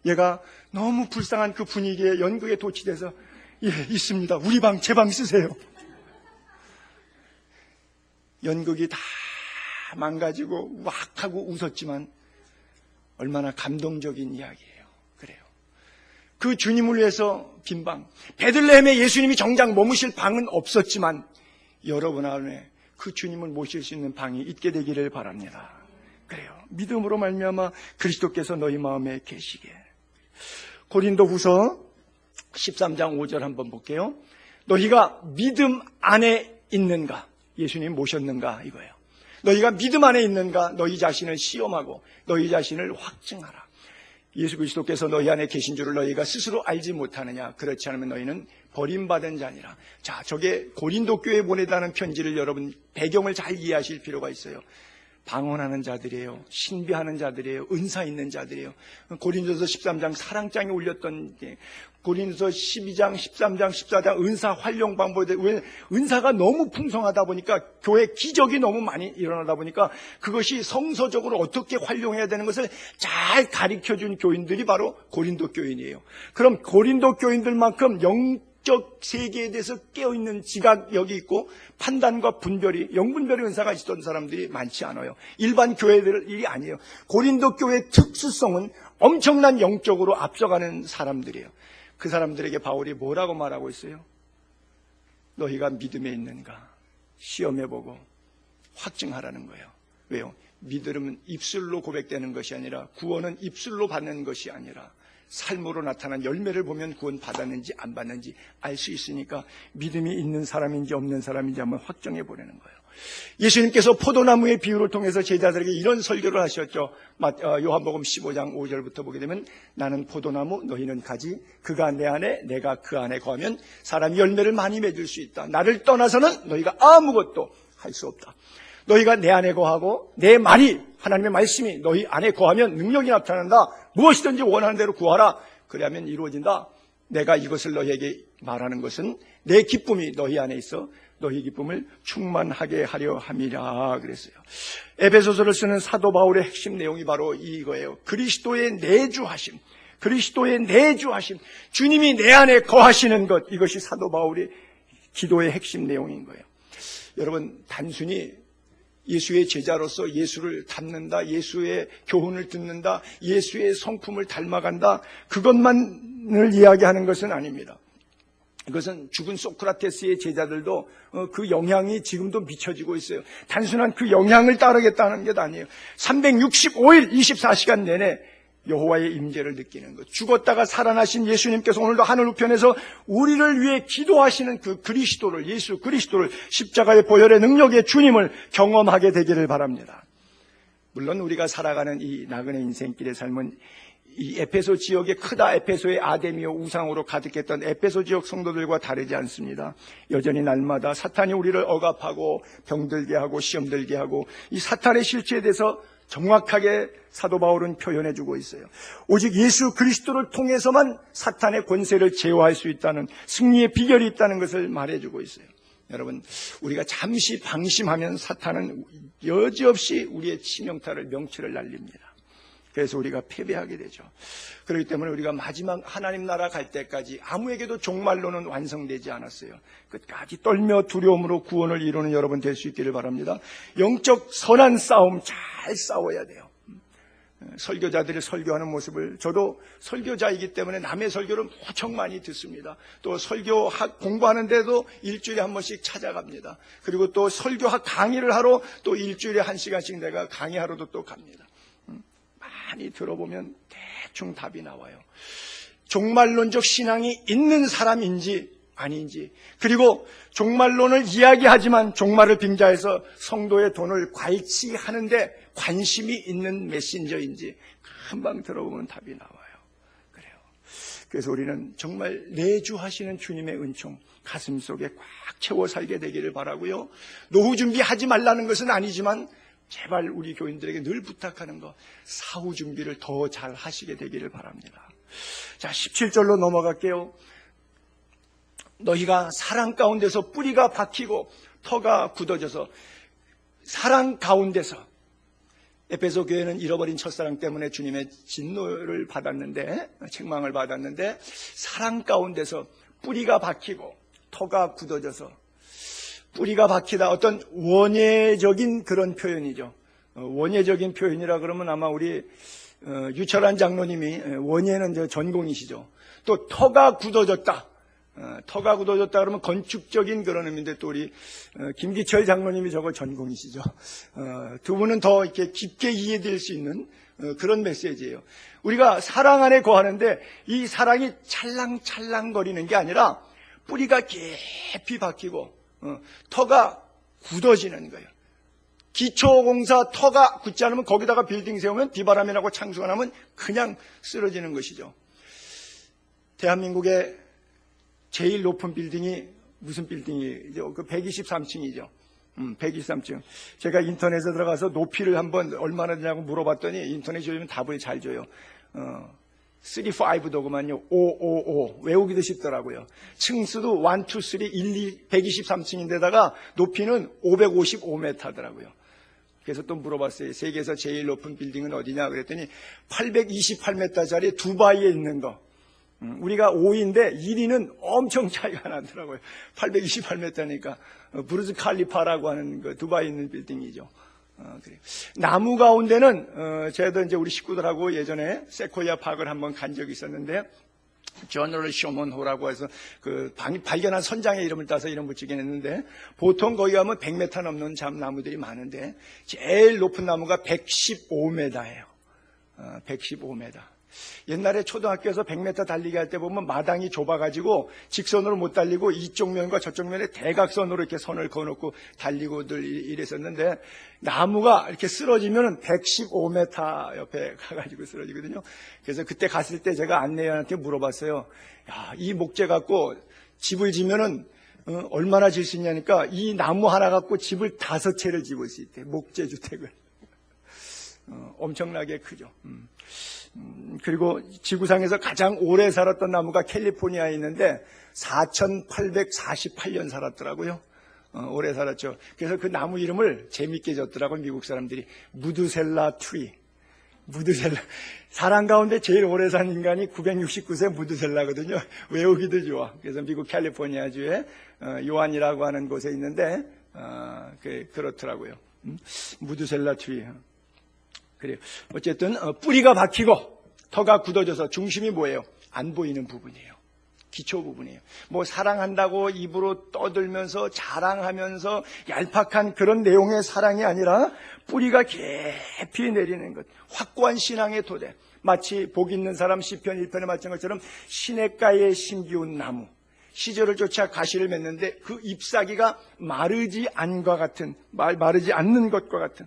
[SPEAKER 1] 얘가 너무 불쌍한 그 분위기에 연극에 도취돼서 예, 있습니다. 우리 방, 제 방 쓰세요. 연극이 다 망가지고 왁 하고 웃었지만 얼마나 감동적인 이야기예요. 그래요. 그 주님을 위해서 빈 방, 베들레헴에 예수님이 정작 머무실 방은 없었지만 여러분 안에 그 주님을 모실 수 있는 방이 있게 되기를 바랍니다. 그래요. 믿음으로 말미암아 그리스도께서 너희 마음에 계시게. 고린도후서 13장 5절 한번 볼게요. 너희가 믿음 안에 있는가? 예수님 모셨는가? 이거예요. 너희가 믿음 안에 있는가? 너희 자신을 시험하고 너희 자신을 확증하라. 예수 그리스도께서 너희 안에 계신 줄을 너희가 스스로 알지 못하느냐? 그렇지 않으면 너희는 버림받은 자니라. 자, 저게 고린도 교회에 보내다는 편지를 여러분 배경을 잘 이해하실 필요가 있어요. 방언하는 자들이에요. 신비하는 자들이에요. 은사 있는 자들이에요. 고린도서 13장 사랑장에 올렸던 고린도서 12장, 13장, 14장 은사 활용 방법에 왜 은사가 너무 풍성하다 보니까 교회 기적이 너무 많이 일어나다 보니까 그것이 성서적으로 어떻게 활용해야 되는 것을 잘 가르쳐준 교인들이 바로 고린도 교인이에요. 그럼 고린도 교인들만큼 영적 세계에 대해서 깨어있는 지각력이 있고 판단과 분별이 영분별의 은사가 있었던 사람들이 많지 않아요. 일반 교회들이 아니에요. 고린도 교회의 특수성은 엄청난 영적으로 앞서가는 사람들이에요. 그 사람들에게 바울이 뭐라고 말하고 있어요? 너희가 믿음에 있는가? 시험해보고 확증하라는 거예요. 왜요? 믿음은 입술로 고백되는 것이 아니라 구원은 입술로 받는 것이 아니라 삶으로 나타난 열매를 보면 구원 받았는지 안 받는지 알 수 있으니까 믿음이 있는 사람인지 없는 사람인지 한번 확정해 보려는 거예요. 예수님께서 포도나무의 비유를 통해서 제자들에게 이런 설교를 하셨죠. 요한복음 15장 5절부터 보게 되면 나는 포도나무 너희는 가지 그가 내 안에 내가 그 안에 거하면 사람이 열매를 많이 맺을 수 있다. 나를 떠나서는 너희가 아무것도 할 수 없다. 너희가 내 안에 거하고 내 말이 하나님의 말씀이 너희 안에 거하면 능력이 나타난다. 무엇이든지 원하는 대로 구하라. 그러면 이루어진다. 내가 이것을 너희에게 말하는 것은 내 기쁨이 너희 안에 있어 너희 기쁨을 충만하게 하려 함이라 그랬어요. 에베소서를 쓰는 사도 바울의 핵심 내용이 바로 이거예요. 그리스도의 내주하심, 그리스도의 내주하심, 주님이 내 안에 거하시는 것, 이것이 사도 바울의 기도의 핵심 내용인 거예요. 여러분, 단순히 예수의 제자로서 예수를 닮는다, 예수의 교훈을 듣는다, 예수의 성품을 닮아간다, 그것만을 이야기하는 것은 아닙니다. 이것은 죽은 소크라테스의 제자들도 그 영향이 지금도 미쳐지고 있어요. 단순한 그 영향을 따르겠다는 게 아니에요. 365일 24시간 내내 여호와의 임재를 느끼는 것. 죽었다가 살아나신 예수님께서 오늘도 하늘 우편에서 우리를 위해 기도하시는 그 그리스도를, 예수 그리스도를, 십자가의 보혈의 능력의 주님을 경험하게 되기를 바랍니다. 물론 우리가 살아가는 이 나그네 인생길의 삶은 이 에페소 지역의 크다 에페소의 아데미오 우상으로 가득했던 에페소 지역 성도들과 다르지 않습니다. 여전히 날마다 사탄이 우리를 억압하고 병들게 하고 시험들게 하고 이 사탄의 실체에 대해서 정확하게 사도 바울은 표현해주고 있어요. 오직 예수 그리스도를 통해서만 사탄의 권세를 제어할 수 있다는 승리의 비결이 있다는 것을 말해주고 있어요. 여러분, 우리가 잠시 방심하면 사탄은 여지없이 우리의 치명타를 명치를 날립니다. 그래서 우리가 패배하게 되죠. 그렇기 때문에 우리가 마지막 하나님 나라 갈 때까지 아무에게도 종말론은 완성되지 않았어요. 끝까지 떨며 두려움으로 구원을 이루는 여러분 될 수 있기를 바랍니다. 영적 선한 싸움 잘 싸워야 돼요. 설교자들이 설교하는 모습을, 저도 설교자이기 때문에 남의 설교를 무척 많이 듣습니다. 또 설교학 공부하는데도 일주일에 한 번씩 찾아갑니다. 그리고 또 설교학 강의를 하러 또 일주일에 1시간씩 내가 강의하러도 또 갑니다. 많이 들어보면 대충 답이 나와요. 종말론적 신앙이 있는 사람인지 아닌지, 그리고 종말론을 이야기하지만 종말을 빙자해서 성도의 돈을 괄치하는데 관심이 있는 메신저인지 금방 들어보면 답이 나와요. 그래요. 그래서 우리는 정말 내주하시는 주님의 은총 가슴속에 꽉 채워 살게 되기를 바라고요. 노후 준비하지 말라는 것은 아니지만 제발 우리 교인들에게 늘 부탁하는 거, 사후 준비를 더 잘 하시게 되기를 바랍니다. 자, 17절로 넘어갈게요. 너희가 사랑 가운데서 뿌리가 박히고 터가 굳어져서, 사랑 가운데서, 에베소 교회는 잃어버린 첫사랑 때문에 주님의 진노를 받았는데, 책망을 받았는데, 사랑 가운데서 뿌리가 박히고 터가 굳어져서, 뿌리가 박히다, 어떤 원예적인 그런 표현이죠. 원예적인 표현이라 그러면 아마 우리 유철한 장로님이 원예는 전공이시죠. 또 터가 굳어졌다. 터가 굳어졌다 그러면 건축적인 그런 의미인데, 또 우리 김기철 장로님이 저거 전공이시죠. 두 분은 더 이렇게 깊게 이해될 수 있는 그런 메시지예요. 우리가 사랑 안에 거하는데 이 사랑이 찰랑찰랑거리는 게 아니라 뿌리가 깊이 박히고 터가 굳어지는 거예요. 기초공사 터가 굳지 않으면 거기다가 빌딩 세우면 비바람이 나고 창수가 나면 그냥 쓰러지는 것이죠. 대한민국의 제일 높은 빌딩이 무슨 빌딩이죠? 그 123층이죠. 123층. 제가 인터넷에 들어가서 높이를 한번 얼마나 되냐고 물어봤더니 인터넷에 요즘 답을 잘 줘요. 35도구만요. 555. 외우기도 쉽더라고요. 층수도 1, 2, 3, 1, 2, 123층인데다가 높이는 555m더라고요. 그래서 또 물어봤어요. 세계에서 제일 높은 빌딩은 어디냐 그랬더니 828m짜리 두바이에 있는 거. 우리가 5위인데 1위는 엄청 차이가 나더라고요. 828m니까 부르즈 칼리파라고 하는 그 두바이에 있는 빌딩이죠. 그래요. 나무 가운데는 저도 이제 우리 식구들하고 예전에 세코이아 파크를 한번 간 적이 있었는데 저널 쇼먼호라고 해서 그 발견한 선장의 이름을 따서 이름 붙이긴 했는데 보통 거기 가면 100m 넘는 나무들이 많은데 제일 높은 나무가 115m예요. 115m. 옛날에 초등학교에서 100m 달리기 할 때 보면 마당이 좁아가지고 직선으로 못 달리고 이쪽 면과 저쪽 면에 대각선으로 이렇게 선을 그어놓고 달리고들 이랬었는데 나무가 이렇게 쓰러지면 115m 옆에 가가지고 쓰러지거든요. 그래서 그때 갔을 때 제가 안내원한테 물어봤어요. 야, 이 목재 갖고 집을 지면은 얼마나 질 수 있냐니까 이 나무 하나 갖고 집을 5채를 지을 수 있대. 목재 주택을. 엄청나게 크죠. 그리고 지구상에서 가장 오래 살았던 나무가 캘리포니아에 있는데 4848년 살았더라고요. 오래 살았죠. 그래서 그 나무 이름을 재밌게 졌더라고요. 미국 사람들이. 무드셀라 트리. 무드셀라. 사람 가운데 제일 오래 산 인간이 969세 무드셀라거든요. 외우기도 좋아. 그래서 미국 캘리포니아주에 요한이라고 하는 곳에 있는데 그렇더라고요. 무드셀라 트리. 그래요. 어쨌든 뿌리가 박히고 터가 굳어져서 중심이 뭐예요? 안 보이는 부분이에요. 기초 부분이에요. 뭐 사랑한다고 입으로 떠들면서 자랑하면서 얄팍한 그런 내용의 사랑이 아니라 뿌리가 깊이 내리는 것. 확고한 신앙의 토대. 마치 복 있는 사람 시편 1편에 맞춘 것처럼 시냇가에 심기운 나무. 시절을 쫓아 가시를 맺는데 그 잎사귀가 마르지 않과 같은, 마르지 않는 것과 같은.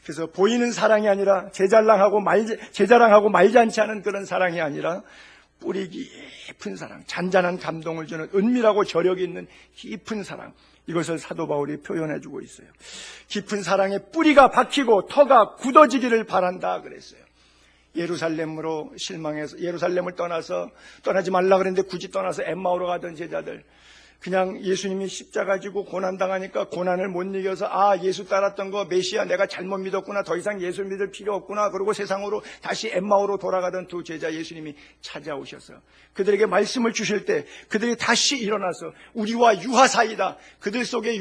[SPEAKER 1] 그래서 보이는 사랑이 아니라 제자랑하고 말지 않지 않은 그런 사랑이 아니라 뿌리 깊은 사랑, 잔잔한 감동을 주는 은밀하고 저력이 있는 깊은 사랑. 이것을 사도 바울이 표현해주고 있어요. 깊은 사랑에 뿌리가 박히고 터가 굳어지기를 바란다 그랬어요. 예루살렘으로 실망해서 예루살렘을 떠나지 말라 그랬는데 굳이 떠나서 엠마오로 가던 제자들, 그냥 예수님이 십자가 지고 고난당하니까 고난을 못 이겨서 예수 따랐던 거 메시아 내가 잘못 믿었구나, 더 이상 예수 믿을 필요 없구나, 그러고 세상으로 다시 엠마오로 돌아가던 두 제자 예수님이 찾아오셔서 그들에게 말씀을 주실 때 그들이 다시 일어나서 우리와 유하 사이다, 그들 속에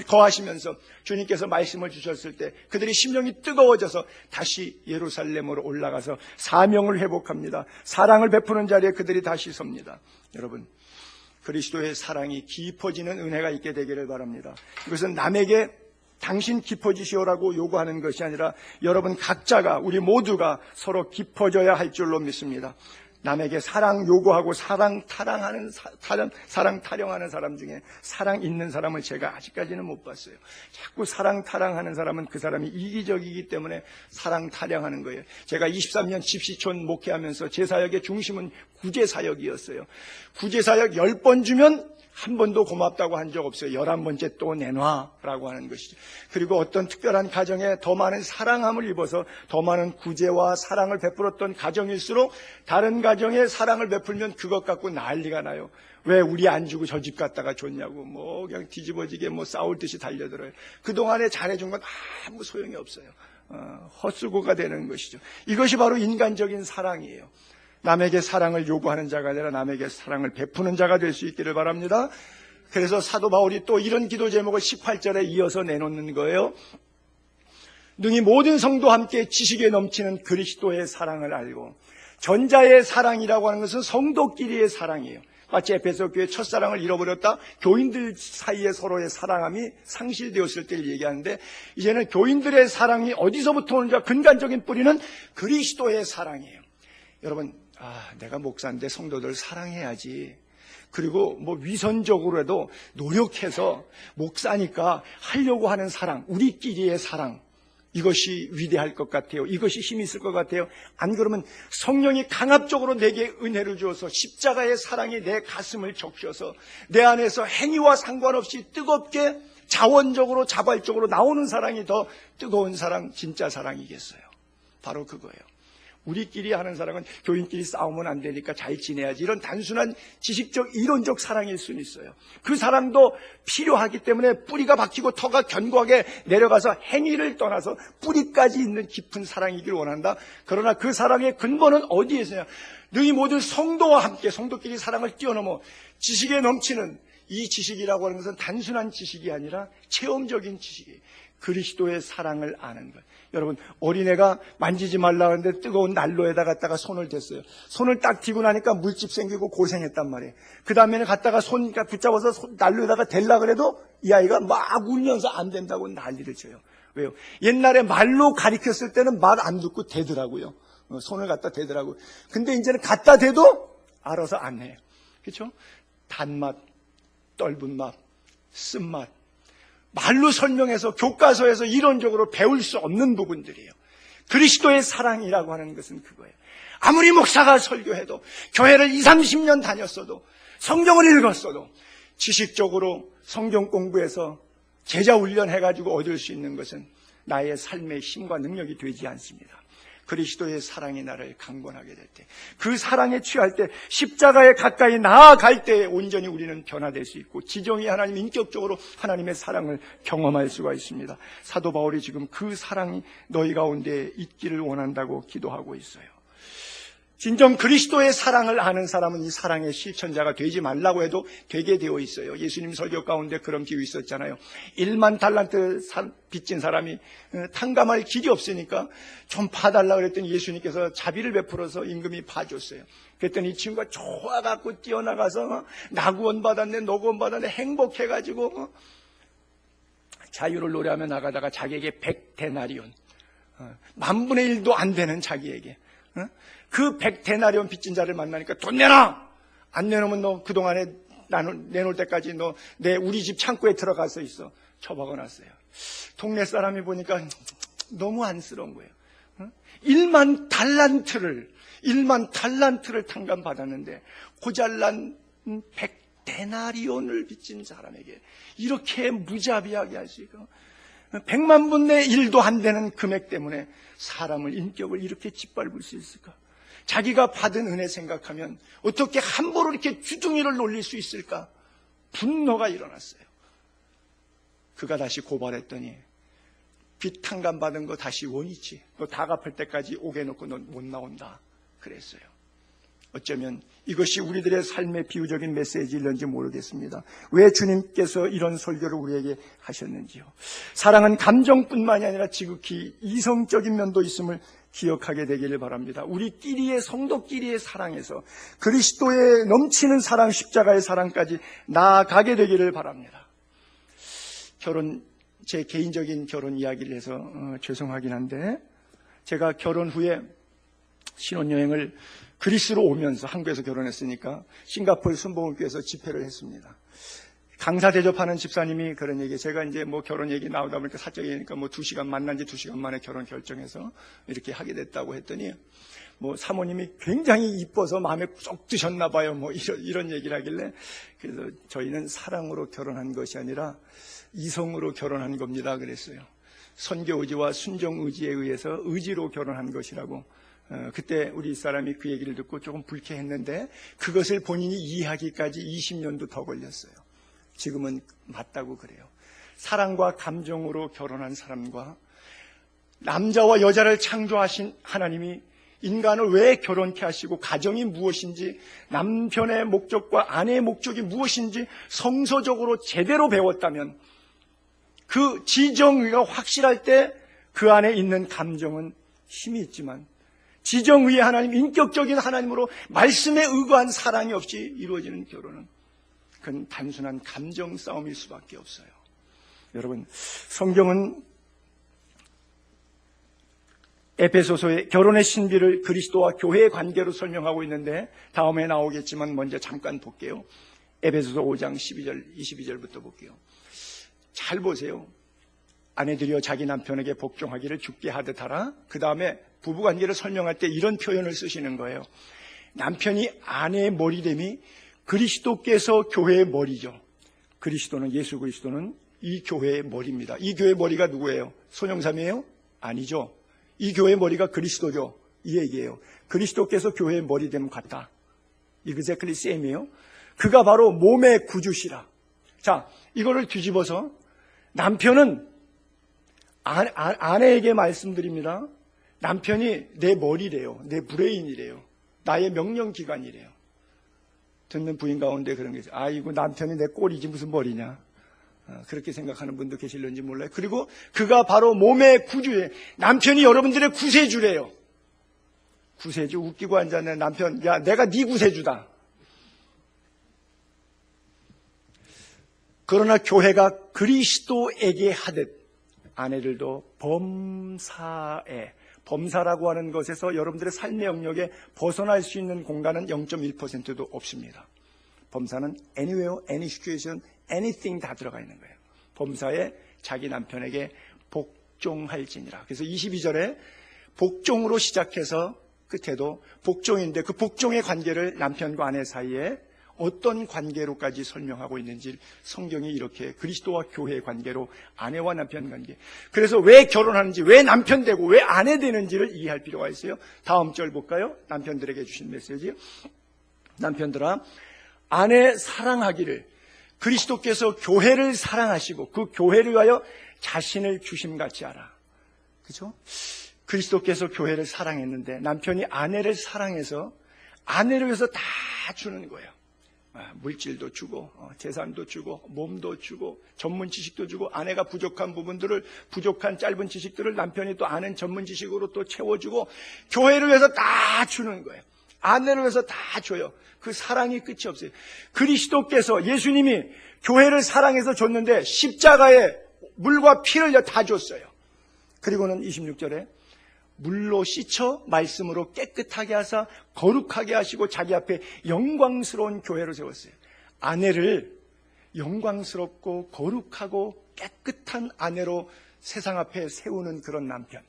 [SPEAKER 1] 거하시면서 주님께서 말씀을 주셨을 때 그들이 심령이 뜨거워져서 다시 예루살렘으로 올라가서 사명을 회복합니다. 사랑을 베푸는 자리에 그들이 다시 섭니다. 여러분, 그리스도의 사랑이 깊어지는 은혜가 있게 되기를 바랍니다. 이것은 남에게 당신 깊어지시오라고 요구하는 것이 아니라 여러분 각자가, 우리 모두가 서로 깊어져야 할 줄로 믿습니다. 남에게 사랑 요구하고 사랑 타령하는 사람 중에 사랑 있는 사람을 제가 아직까지는 못 봤어요. 자꾸 사랑 타령하는 사람은 그 사람이 이기적이기 때문에 사랑 타령하는 거예요. 제가 23년 집시촌 목회하면서 제 사역의 중심은 구제사역이었어요. 구제사역 10번 주면 한 번도 고맙다고 한 적 없어요. 11번째 또 내놔라고 하는 것이죠. 그리고 어떤 특별한 가정에 더 많은 사랑함을 입어서 더 많은 구제와 사랑을 베풀었던 가정일수록 다른 가정에 사랑을 베풀면 그것 갖고 난리가 나요. 왜 우리 안 주고 저 집 갔다가 줬냐고 그냥 뒤집어지게 싸울 듯이 달려들어요. 그동안에 잘해준 건 아무 소용이 없어요. 헛수고가 되는 것이죠. 이것이 바로 인간적인 사랑이에요. 남에게 사랑을 요구하는 자가 아니라 남에게 사랑을 베푸는 자가 될 수 있기를 바랍니다. 그래서 사도 바울이 또 이런 기도 제목을 18절에 이어서 내놓는 거예요. 능히 모든 성도 함께 지식에 넘치는 그리스도의 사랑을 알고, 전자의 사랑이라고 하는 것은 성도끼리의 사랑이에요. 마치 에베소 교회 첫사랑을 잃어버렸다, 교인들 사이에 서로의 사랑함이 상실되었을 때를 얘기하는데, 이제는 교인들의 사랑이 어디서부터 오는지 근간적인 뿌리는 그리스도의 사랑이에요. 여러분, 내가 목사인데 성도들 사랑해야지. 그리고 뭐 위선적으로라도 노력해서 목사니까 하려고 하는 사랑, 우리끼리의 사랑, 이것이 위대할 것 같아요. 이것이 힘이 있을 것 같아요. 안 그러면 성령이 강압적으로 내게 은혜를 주어서 십자가의 사랑이 내 가슴을 적셔서 내 안에서 행위와 상관없이 뜨겁게 자원적으로 자발적으로 나오는 사랑이 더 뜨거운 사랑, 진짜 사랑이겠어요. 바로 그거예요. 우리끼리 하는 사랑은 교인끼리 싸우면 안 되니까 잘 지내야지, 이런 단순한 지식적 이론적 사랑일 수는 있어요. 그 사랑도 필요하기 때문에 뿌리가 박히고 터가 견고하게 내려가서 행위를 떠나서 뿌리까지 있는 깊은 사랑이길 원한다. 그러나 그 사랑의 근본은 어디에 있느냐? 너희 모든 성도와 함께 성도끼리 사랑을 뛰어넘어 지식에 넘치는 이 지식이라고 하는 것은 단순한 지식이 아니라 체험적인 지식이에요. 그리스도의 사랑을 아는 것. 여러분, 어린애가 만지지 말라 하는데 뜨거운 난로에다 갖다가 손을 댔어요. 손을 딱 쥐고 나니까 물집 생기고 고생했단 말이에요. 그 다음에는 갖다가 손 붙잡아서 난로에다가 댈라 그래도 이 아이가 막 울면서 안 된다고 난리를 쳐요. 왜요? 옛날에 말로 가리켰을 때는 말 안 듣고 대더라고요. 손을 갖다 대더라고요. 근데 이제는 갖다 대도 알아서 안 해요. 그렇죠? 단맛, 떫은 맛, 쓴맛, 말로 설명해서 교과서에서 이론적으로 배울 수 없는 부분들이에요. 그리스도의 사랑이라고 하는 것은 그거예요. 아무리 목사가 설교해도, 교회를 20, 30년 다녔어도, 성경을 읽었어도 지식적으로 성경 공부해서 제자 훈련해가지고 얻을 수 있는 것은 나의 삶의 힘과 능력이 되지 않습니다. 그리스도의 사랑이 나를 강권하게 될 때, 그 사랑에 취할 때, 십자가에 가까이 나아갈 때 온전히 우리는 변화될 수 있고 지정이 하나님, 인격적으로 하나님의 사랑을 경험할 수가 있습니다. 사도 바울이 지금 그 사랑이 너희 가운데 있기를 원한다고 기도하고 있어요. 진정 그리스도의 사랑을 아는 사람은 이 사랑의 실천자가 되지 말라고 해도 되게 되어 있어요. 예수님 설교 가운데 그런 비유 있었잖아요. 1만 달란트 빚진 사람이 탕감할 길이 없으니까 좀 봐달라고 그랬더니 예수님께서 자비를 베풀어서 임금이 봐줬어요. 그랬더니 이 친구가 좋아갖고 뛰어나가서 나 구원받았네, 너 구원받았네 행복해가지고 자유를 노래하며 나가다가 자기에게 100데나리온, 10,000분의 1도 안 되는 자기에게 그 100데나리온 빚진 자를 만나니까 돈 내놔! 안 내놓으면 너 그동안에 내놓을 때까지 너 우리 집 창고에 들어가서 있어. 처박아 놨어요. 동네 사람이 보니까 너무 안쓰러운 거예요. 1만 달란트를 탕감받았는데 고잘난 100데나리온을 빚진 사람에게 이렇게 무자비하게 할 수 있고 100만 분의 1도 안 되는 금액 때문에 사람을, 인격을 이렇게 짓밟을 수 있을까? 자기가 받은 은혜 생각하면 어떻게 함부로 이렇게 주둥이를 놀릴 수 있을까? 분노가 일어났어요. 그가 다시 고발했더니 빚 탕감 받은 거 다시 원이치, 너 다 갚을 때까지 오게 놓고 넌 못 나온다 그랬어요. 어쩌면 이것이 우리들의 삶의 비유적인 메시지일런지 모르겠습니다. 왜 주님께서 이런 설교를 우리에게 하셨는지요. 사랑은 감정뿐만이 아니라 지극히 이성적인 면도 있음을 기억하게 되기를 바랍니다. 우리끼리의, 성도끼리의 사랑에서 그리스도의 넘치는 사랑, 십자가의 사랑까지 나아가게 되기를 바랍니다. 제 개인적인 결혼 이야기를 해서 죄송하긴 한데, 제가 결혼 후에 신혼여행을 그리스로 오면서, 한국에서 결혼했으니까 싱가포르 순복음교회에서 집회를 했습니다. 강사 대접하는 집사님이 그런 얘기, 제가 이제 뭐 결혼 얘기 나오다 보니까 사적 얘기니까 뭐 2시간 만난 지 2시간 만에 결혼 결정해서 이렇게 하게 됐다고 했더니, 뭐 사모님이 굉장히 이뻐서 마음에 쏙 드셨나 봐요. 뭐 이런 얘기를 하길래, 그래서 저희는 사랑으로 결혼한 것이 아니라 이성으로 결혼한 겁니다 그랬어요. 선교 의지와 순종 의지에 의해서 의지로 결혼한 것이라고. 그때 우리 사람이 그 얘기를 듣고 조금 불쾌했는데 그것을 본인이 이해하기까지 20년도 더 걸렸어요. 지금은 맞다고 그래요. 사랑과 감정으로 결혼한 사람과 남자와 여자를 창조하신 하나님이 인간을 왜 결혼케 하시고 가정이 무엇인지, 남편의 목적과 아내의 목적이 무엇인지 성서적으로 제대로 배웠다면 그 지정의가 확실할 때 그 안에 있는 감정은 힘이 있지만 지정의의 하나님, 인격적인 하나님으로 말씀에 의거한 사랑이 없이 이루어지는 결혼은 그건 단순한 감정 싸움일 수밖에 없어요. 여러분, 성경은 에베소서의 결혼의 신비를 그리스도와 교회의 관계로 설명하고 있는데 다음에 나오겠지만 먼저 잠깐 볼게요. 에베소서 5장 12절, 22절부터 볼게요. 잘 보세요. 아내들이여 자기 남편에게 복종하기를 주께 하듯 하라. 그 다음에 부부관계를 설명할 때 이런 표현을 쓰시는 거예요. 남편이 아내의 머리됨이 그리스도께서 교회의 머리죠. 그리스도는, 예수 그리스도는 이 교회의 머리입니다. 이 교회의 머리가 누구예요? 손영삼이에요? 아니죠. 이 교회의 머리가 그리스도죠. 이 얘기예요. 그리스도께서 교회의 머리됨 같다. exactly same이에요. 그가 바로 몸의 구주시라. 자, 이거를 뒤집어서 남편은 아내에게 말씀드립니다. 남편이 내 머리래요. 내 브레인이래요. 나의 명령기관이래요. 듣는 부인 가운데 그런 게 있어요. 아이고, 남편이 내 꼴이지 무슨 머리냐. 그렇게 생각하는 분도 계실런지 몰라요. 그리고 그가 바로 몸의 구주예요. 남편이 여러분들의 구세주래요. 구세주, 웃기고 앉았네. 남편, 야, 내가 네 구세주다. 그러나 교회가 그리스도에게 하듯 아내들도 범사라고 하는 것에서 여러분들의 삶의 영역에 벗어날 수 있는 공간은 0.1%도 없습니다. 범사는 anywhere, any situation, anything 다 들어가 있는 거예요. 범사에 자기 남편에게 복종할지니라. 그래서 22절에 복종으로 시작해서 끝에도 복종인데 그 복종의 관계를 남편과 아내 사이에 어떤 관계로까지 설명하고 있는지 성경이 이렇게 그리스도와 교회의 관계로 아내와 남편 관계. 그래서 왜 결혼하는지, 왜 남편 되고 왜 아내 되는지를 이해할 필요가 있어요. 다음 절 볼까요? 남편들에게 주신 메시지. 남편들아, 아내 사랑하기를 그리스도께서 교회를 사랑하시고 그 교회를 위하여 자신을 주심같이 하라. 그렇죠? 그리스도께서 교회를 사랑했는데 남편이 아내를 사랑해서 아내를 위해서 다 주는 거예요. 물질도 주고 재산도 주고 몸도 주고 전문 지식도 주고 아내가 부족한 부분들을 부족한 짧은 지식들을 남편이 또 아는 전문 지식으로 또 채워주고 교회를 위해서 다 주는 거예요. 아내를 위해서 다 줘요. 그 사랑이 끝이 없어요. 그리스도께서 예수님이 교회를 사랑해서 줬는데 십자가에 물과 피를 다 줬어요. 그리고는 26절에 물로 씻어 말씀으로 깨끗하게 하사 거룩하게 하시고 자기 앞에 영광스러운 교회로 세웠어요. 아내를 영광스럽고 거룩하고 깨끗한 아내로 세상 앞에 세우는 그런 남편.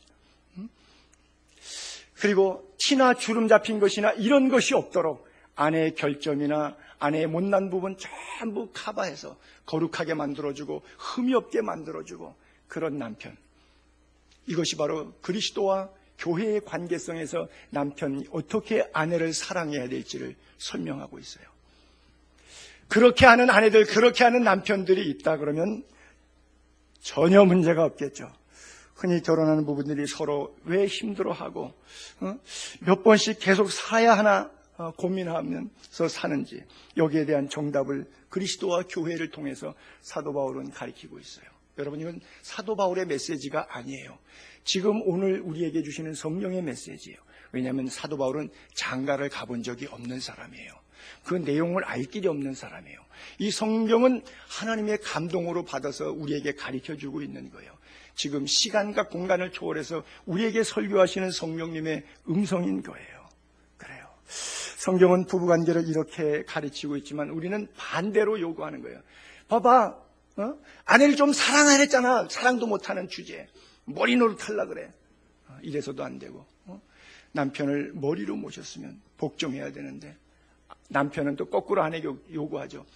[SPEAKER 1] 그리고 티나 주름 잡힌 것이나 이런 것이 없도록 아내의 결점이나 아내의 못난 부분 전부 커버해서 거룩하게 만들어주고 흠이 없게 만들어주고 그런 남편. 이것이 바로 그리스도와 교회의 관계성에서 남편이 어떻게 아내를 사랑해야 될지를 설명하고 있어요. 그렇게 하는 아내들, 그렇게 하는 남편들이 있다 그러면 전혀 문제가 없겠죠. 흔히 결혼하는 부부들이 서로 왜 힘들어하고 몇 번씩 계속 살아야 하나 고민하면서 사는지 여기에 대한 정답을 그리스도와 교회를 통해서 사도 바울은 가리키고 있어요. 여러분, 이건 사도 바울의 메시지가 아니에요. 지금 오늘 우리에게 주시는 성령의 메시지예요. 왜냐하면 사도 바울은 장가를 가본 적이 없는 사람이에요. 그 내용을 알 길이 없는 사람이에요. 이 성경은 하나님의 감동으로 받아서 우리에게 가르쳐주고 있는 거예요. 지금 시간과 공간을 초월해서 우리에게 설교하시는 성령님의 음성인 거예요. 그래요. 성경은 부부관계를 이렇게 가르치고 있지만 우리는 반대로 요구하는 거예요. 봐봐, 아내를 좀 사랑하랬잖아. 사랑도 못하는 주제에 머리 노릇하려고 그래. 이래서도 안 되고 남편을 머리로 모셨으면 복종해야 되는데 남편은 또 거꾸로 아내에게 요구하죠.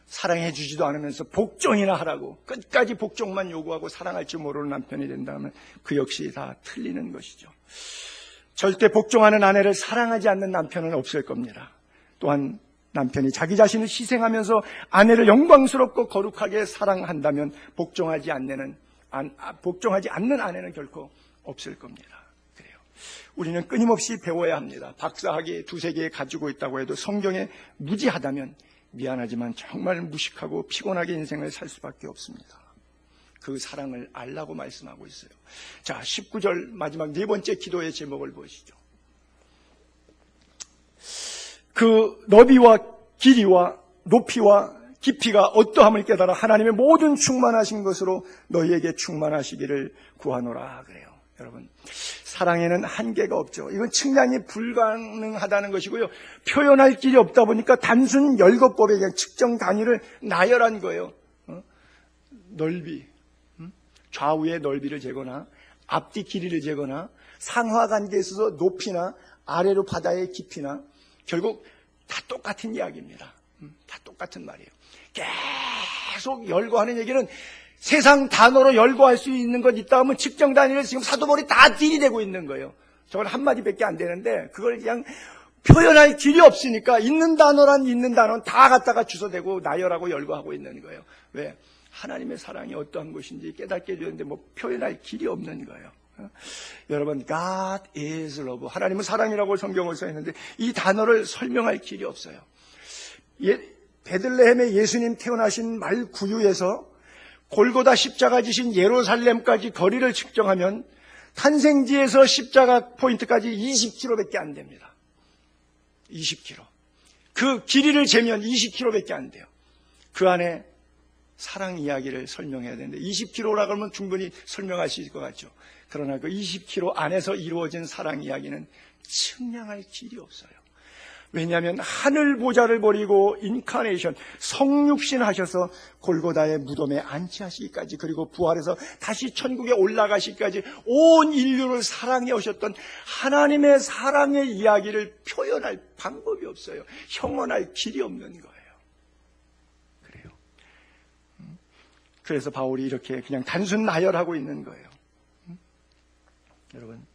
[SPEAKER 1] 사랑해 주지도 않으면서 복종이나 하라고 끝까지 복종만 요구하고 사랑할 줄 모르는 남편이 된다면 그 역시 다 틀리는 것이죠. 절대 복종하는 아내를 사랑하지 않는 남편은 없을 겁니다. 또한 남편이 자기 자신을 희생하면서 아내를 영광스럽고 거룩하게 사랑한다면 복종하지 않는 아내는 결코 없을 겁니다. 그래요. 우리는 끊임없이 배워야 합니다. 박사학위 2-3개 가지고 있다고 해도 성경에 무지하다면 미안하지만 정말 무식하고 피곤하게 인생을 살 수밖에 없습니다. 그 사랑을 알라고 말씀하고 있어요. 자, 19절 마지막 4번째 기도의 제목을 보시죠. 그 너비와 길이와 높이와 깊이가 어떠함을 깨달아 하나님의 모든 충만하신 것으로 너희에게 충만하시기를 구하노라 그래요. 여러분, 사랑에는 한계가 없죠. 이건 측량이 불가능하다는 것이고요. 표현할 길이 없다 보니까 단순 열거법에 그냥 측정 단위를 나열한 거예요. 넓이, 좌우의 넓이를 재거나 앞뒤 길이를 재거나 상하관계에 있어서 높이나 아래로 바다의 깊이나 결국 다 똑같은 이야기입니다. 다 똑같은 말이에요. 계속 열거하는 얘기는 세상 단어로 열거할 수 있는 것 있다 하면 측정 단위를 지금 사도벌이 다 들이대고 있는 거예요. 저건 한마디밖에 안 되는데 그걸 그냥 표현할 길이 없으니까 있는 단어란 있는 단어는 다 갖다가 주워대고 나열하고 열거하고 있는 거예요. 왜? 하나님의 사랑이 어떠한 것인지 깨닫게 해주는데 뭐 표현할 길이 없는 거예요. 여러분, God is love. 하나님은 사랑이라고 성경을 써있는데 이 단어를 설명할 길이 없어요. 베들레헴에 예수님 태어나신 말 구유에서 골고다 십자가 지신 예루살렘까지 거리를 측정하면 탄생지에서 십자가 포인트까지 20km밖에 안 됩니다. 20km. 그 길이를 재면 20km밖에 안 돼요. 그 안에 사랑 이야기를 설명해야 되는데 20km라고 하면 충분히 설명할 수 있을 것 같죠. 그러나 그 20km 안에서 이루어진 사랑 이야기는 측량할 길이 없어요. 왜냐하면 하늘 보좌를 버리고 인카네이션, 성육신 하셔서 골고다의 무덤에 안치하시기까지 그리고 부활해서 다시 천국에 올라가시기까지 온 인류를 사랑해 오셨던 하나님의 사랑의 이야기를 표현할 방법이 없어요. 형언할 길이 없는 거예요. 그래요. 그래서 바울이 이렇게 그냥 단순 나열하고 있는 거예요. 여러분,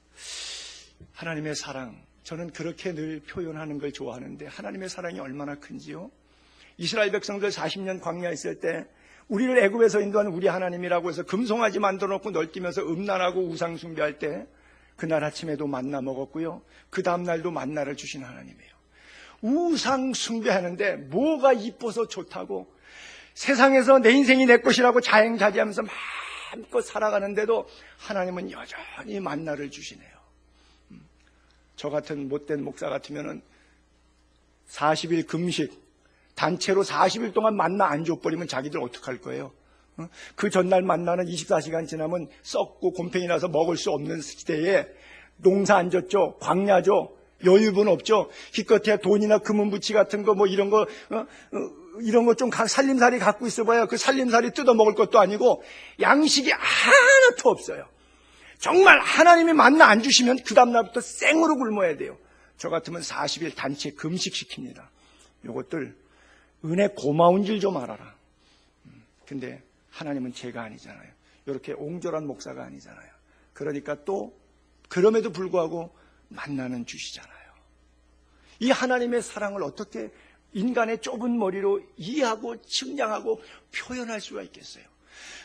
[SPEAKER 1] 하나님의 사랑, 저는 그렇게 늘 표현하는 걸 좋아하는데 하나님의 사랑이 얼마나 큰지요. 이스라엘 백성들 40년 광야에 있을 때 우리를 애굽에서 인도한 우리 하나님이라고 해서 금송아지 만들어 놓고 널뛰면서 음란하고 우상 숭배할 때 그날 아침에도 만나 먹었고요. 그 다음 날도 만나를 주신 하나님이에요. 우상 숭배하는데 뭐가 이뻐서 좋다고 세상에서 내 인생이 내 것이라고 자행자제하면서 마음껏 살아가는데도 하나님은 여전히 만나를 주시네요. 저 같은 못된 목사 같으면은 40일 금식, 단체로 40일 동안 만나 안 줘버리면 자기들 어떡할 거예요? 그 전날 만나는 24시간 지나면 썩고 곰팡이 나서 먹을 수 없는 시대에 농사 안 졌죠? 광야죠? 여유분 없죠? 기껏해 돈이나 금은부치 같은 거 뭐 이런 거, 이런 거 좀 살림살이 갖고 있어봐야 그 살림살이 뜯어 먹을 것도 아니고 양식이 하나도 없어요. 정말 하나님이 만나 안 주시면 그 다음날부터 생으로 굶어야 돼요. 저 같으면 40일 단체 금식시킵니다. 요것들 은혜 고마운 줄 좀 알아라. 근데 하나님은 제가 아니잖아요. 이렇게 옹졸한 목사가 아니잖아요. 그러니까 또 그럼에도 불구하고 만나는 주시잖아요. 이 하나님의 사랑을 어떻게 인간의 좁은 머리로 이해하고 측량하고 표현할 수가 있겠어요?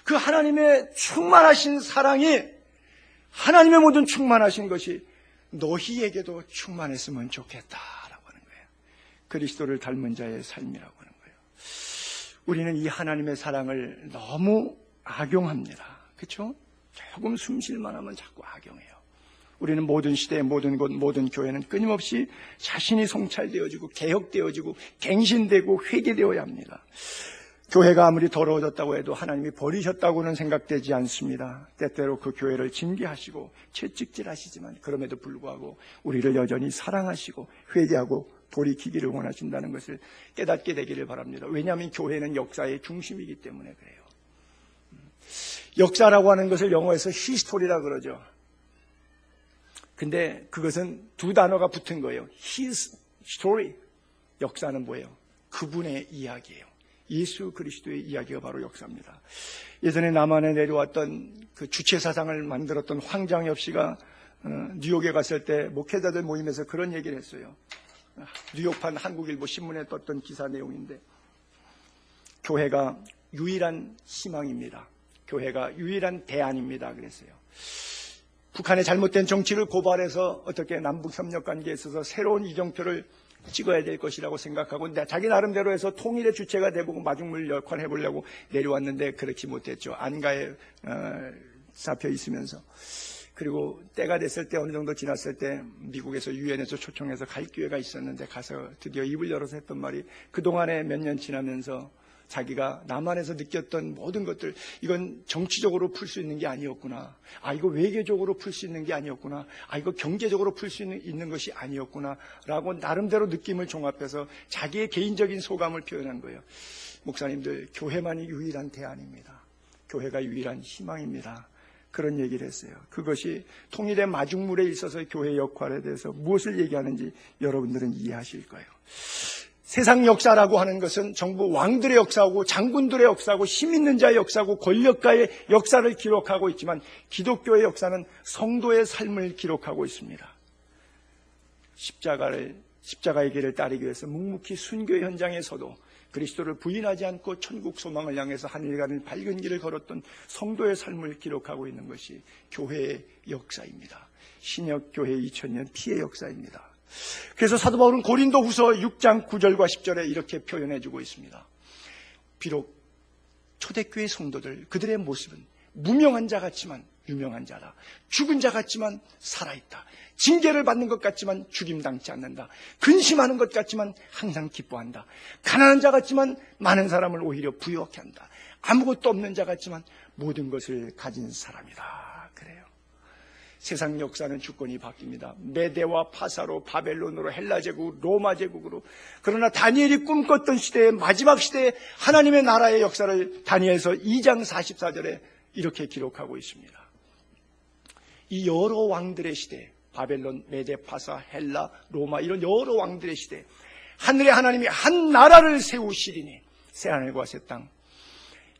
[SPEAKER 1] 그 하나님의 충만하신 사랑이 하나님의 모든 충만하신 것이 너희에게도 충만했으면 좋겠다라고 하는 거예요. 그리스도를 닮은 자의 삶이라고 하는 거예요. 우리는 이 하나님의 사랑을 너무 악용합니다. 그렇죠? 조금 숨 쉴만 하면 자꾸 악용해요. 우리는 모든 시대, 모든 곳, 모든 교회는 끊임없이 자신이 성찰되어지고 개혁되어지고 갱신되고 회개되어야 합니다. 교회가 아무리 더러워졌다고 해도 하나님이 버리셨다고는 생각되지 않습니다. 때때로 그 교회를 징계하시고 채찍질하시지만 그럼에도 불구하고 우리를 여전히 사랑하시고 회개하고 돌이키기를 원하신다는 것을 깨닫게 되기를 바랍니다. 왜냐하면 교회는 역사의 중심이기 때문에 그래요. 역사라고 하는 것을 영어에서 히스토리라 그러죠. 근데 그것은 두 단어가 붙은 거예요. His story. 역사는 뭐예요? 그분의 이야기예요. 예수 그리스도의 이야기가 바로 역사입니다. 예전에 남한에 내려왔던 그 주체사상을 만들었던 황장엽 씨가 뉴욕에 갔을 때 목회자들 모임에서 그런 얘기를 했어요. 뉴욕판 한국일보 신문에 떴던 기사 내용인데 교회가 유일한 희망입니다. 교회가 유일한 대안입니다. 그랬어요. 북한의 잘못된 정치를 고발해서 어떻게 남북협력관계에 있어서 새로운 이정표를 찍어야 될 것이라고 생각하고 자기 나름대로 해서 통일의 주체가 되고 마중물 역할을 해보려고 내려왔는데 그렇지 못했죠. 안가에 잡혀 있으면서. 그리고 때가 됐을 때 어느 정도 지났을 때 미국에서 유엔에서 초청해서 갈 기회가 있었는데 가서 드디어 입을 열어서 했던 말이 그동안에 몇 년 지나면서 자기가 남한에서 느꼈던 모든 것들, 이건 정치적으로 풀 수 있는 게 아니었구나. 이거 외교적으로 풀 수 있는 게 아니었구나. 이거 경제적으로 풀 수 있는 것이 아니었구나. 라고 나름대로 느낌을 종합해서 자기의 개인적인 소감을 표현한 거예요. 목사님들, 교회만이 유일한 대안입니다. 교회가 유일한 희망입니다. 그런 얘기를 했어요. 그것이 통일의 마중물에 있어서 교회의 역할에 대해서 무엇을 얘기하는지 여러분들은 이해하실 거예요. 세상 역사라고 하는 것은 전부 왕들의 역사고 장군들의 역사고 힘 있는 자의 역사고 권력가의 역사를 기록하고 있지만 기독교의 역사는 성도의 삶을 기록하고 있습니다. 십자가의 길을 따르기 위해서 묵묵히 순교 현장에서도 그리스도를 부인하지 않고 천국 소망을 향해서 하늘 가는 밝은 길을 걸었던 성도의 삶을 기록하고 있는 것이 교회의 역사입니다. 신약 교회 2000년 피의 역사입니다. 그래서 사도 바울은 고린도후서 6장 9절과 10절에 이렇게 표현해주고 있습니다. 비록 초대교회 성도들, 그들의 모습은 무명한 자 같지만 유명한 자다. 죽은 자 같지만 살아있다. 징계를 받는 것 같지만 죽임당치 않는다. 근심하는 것 같지만 항상 기뻐한다. 가난한 자 같지만 많은 사람을 오히려 부유하게 한다. 아무것도 없는 자 같지만 모든 것을 가진 사람이다. 그래요. 세상 역사는 주권이 바뀝니다. 메대와 파사로, 바벨론으로, 헬라 제국, 로마 제국으로. 그러나 다니엘이 꿈꿨던 시대의 마지막 시대에 하나님의 나라의 역사를 다니엘서 2장 44절에 이렇게 기록하고 있습니다. 이 여러 왕들의 시대, 바벨론, 메데, 파사, 헬라, 로마 이런 여러 왕들의 시대, 하늘의 하나님이 한 나라를 세우시리니 새하늘과 새 땅,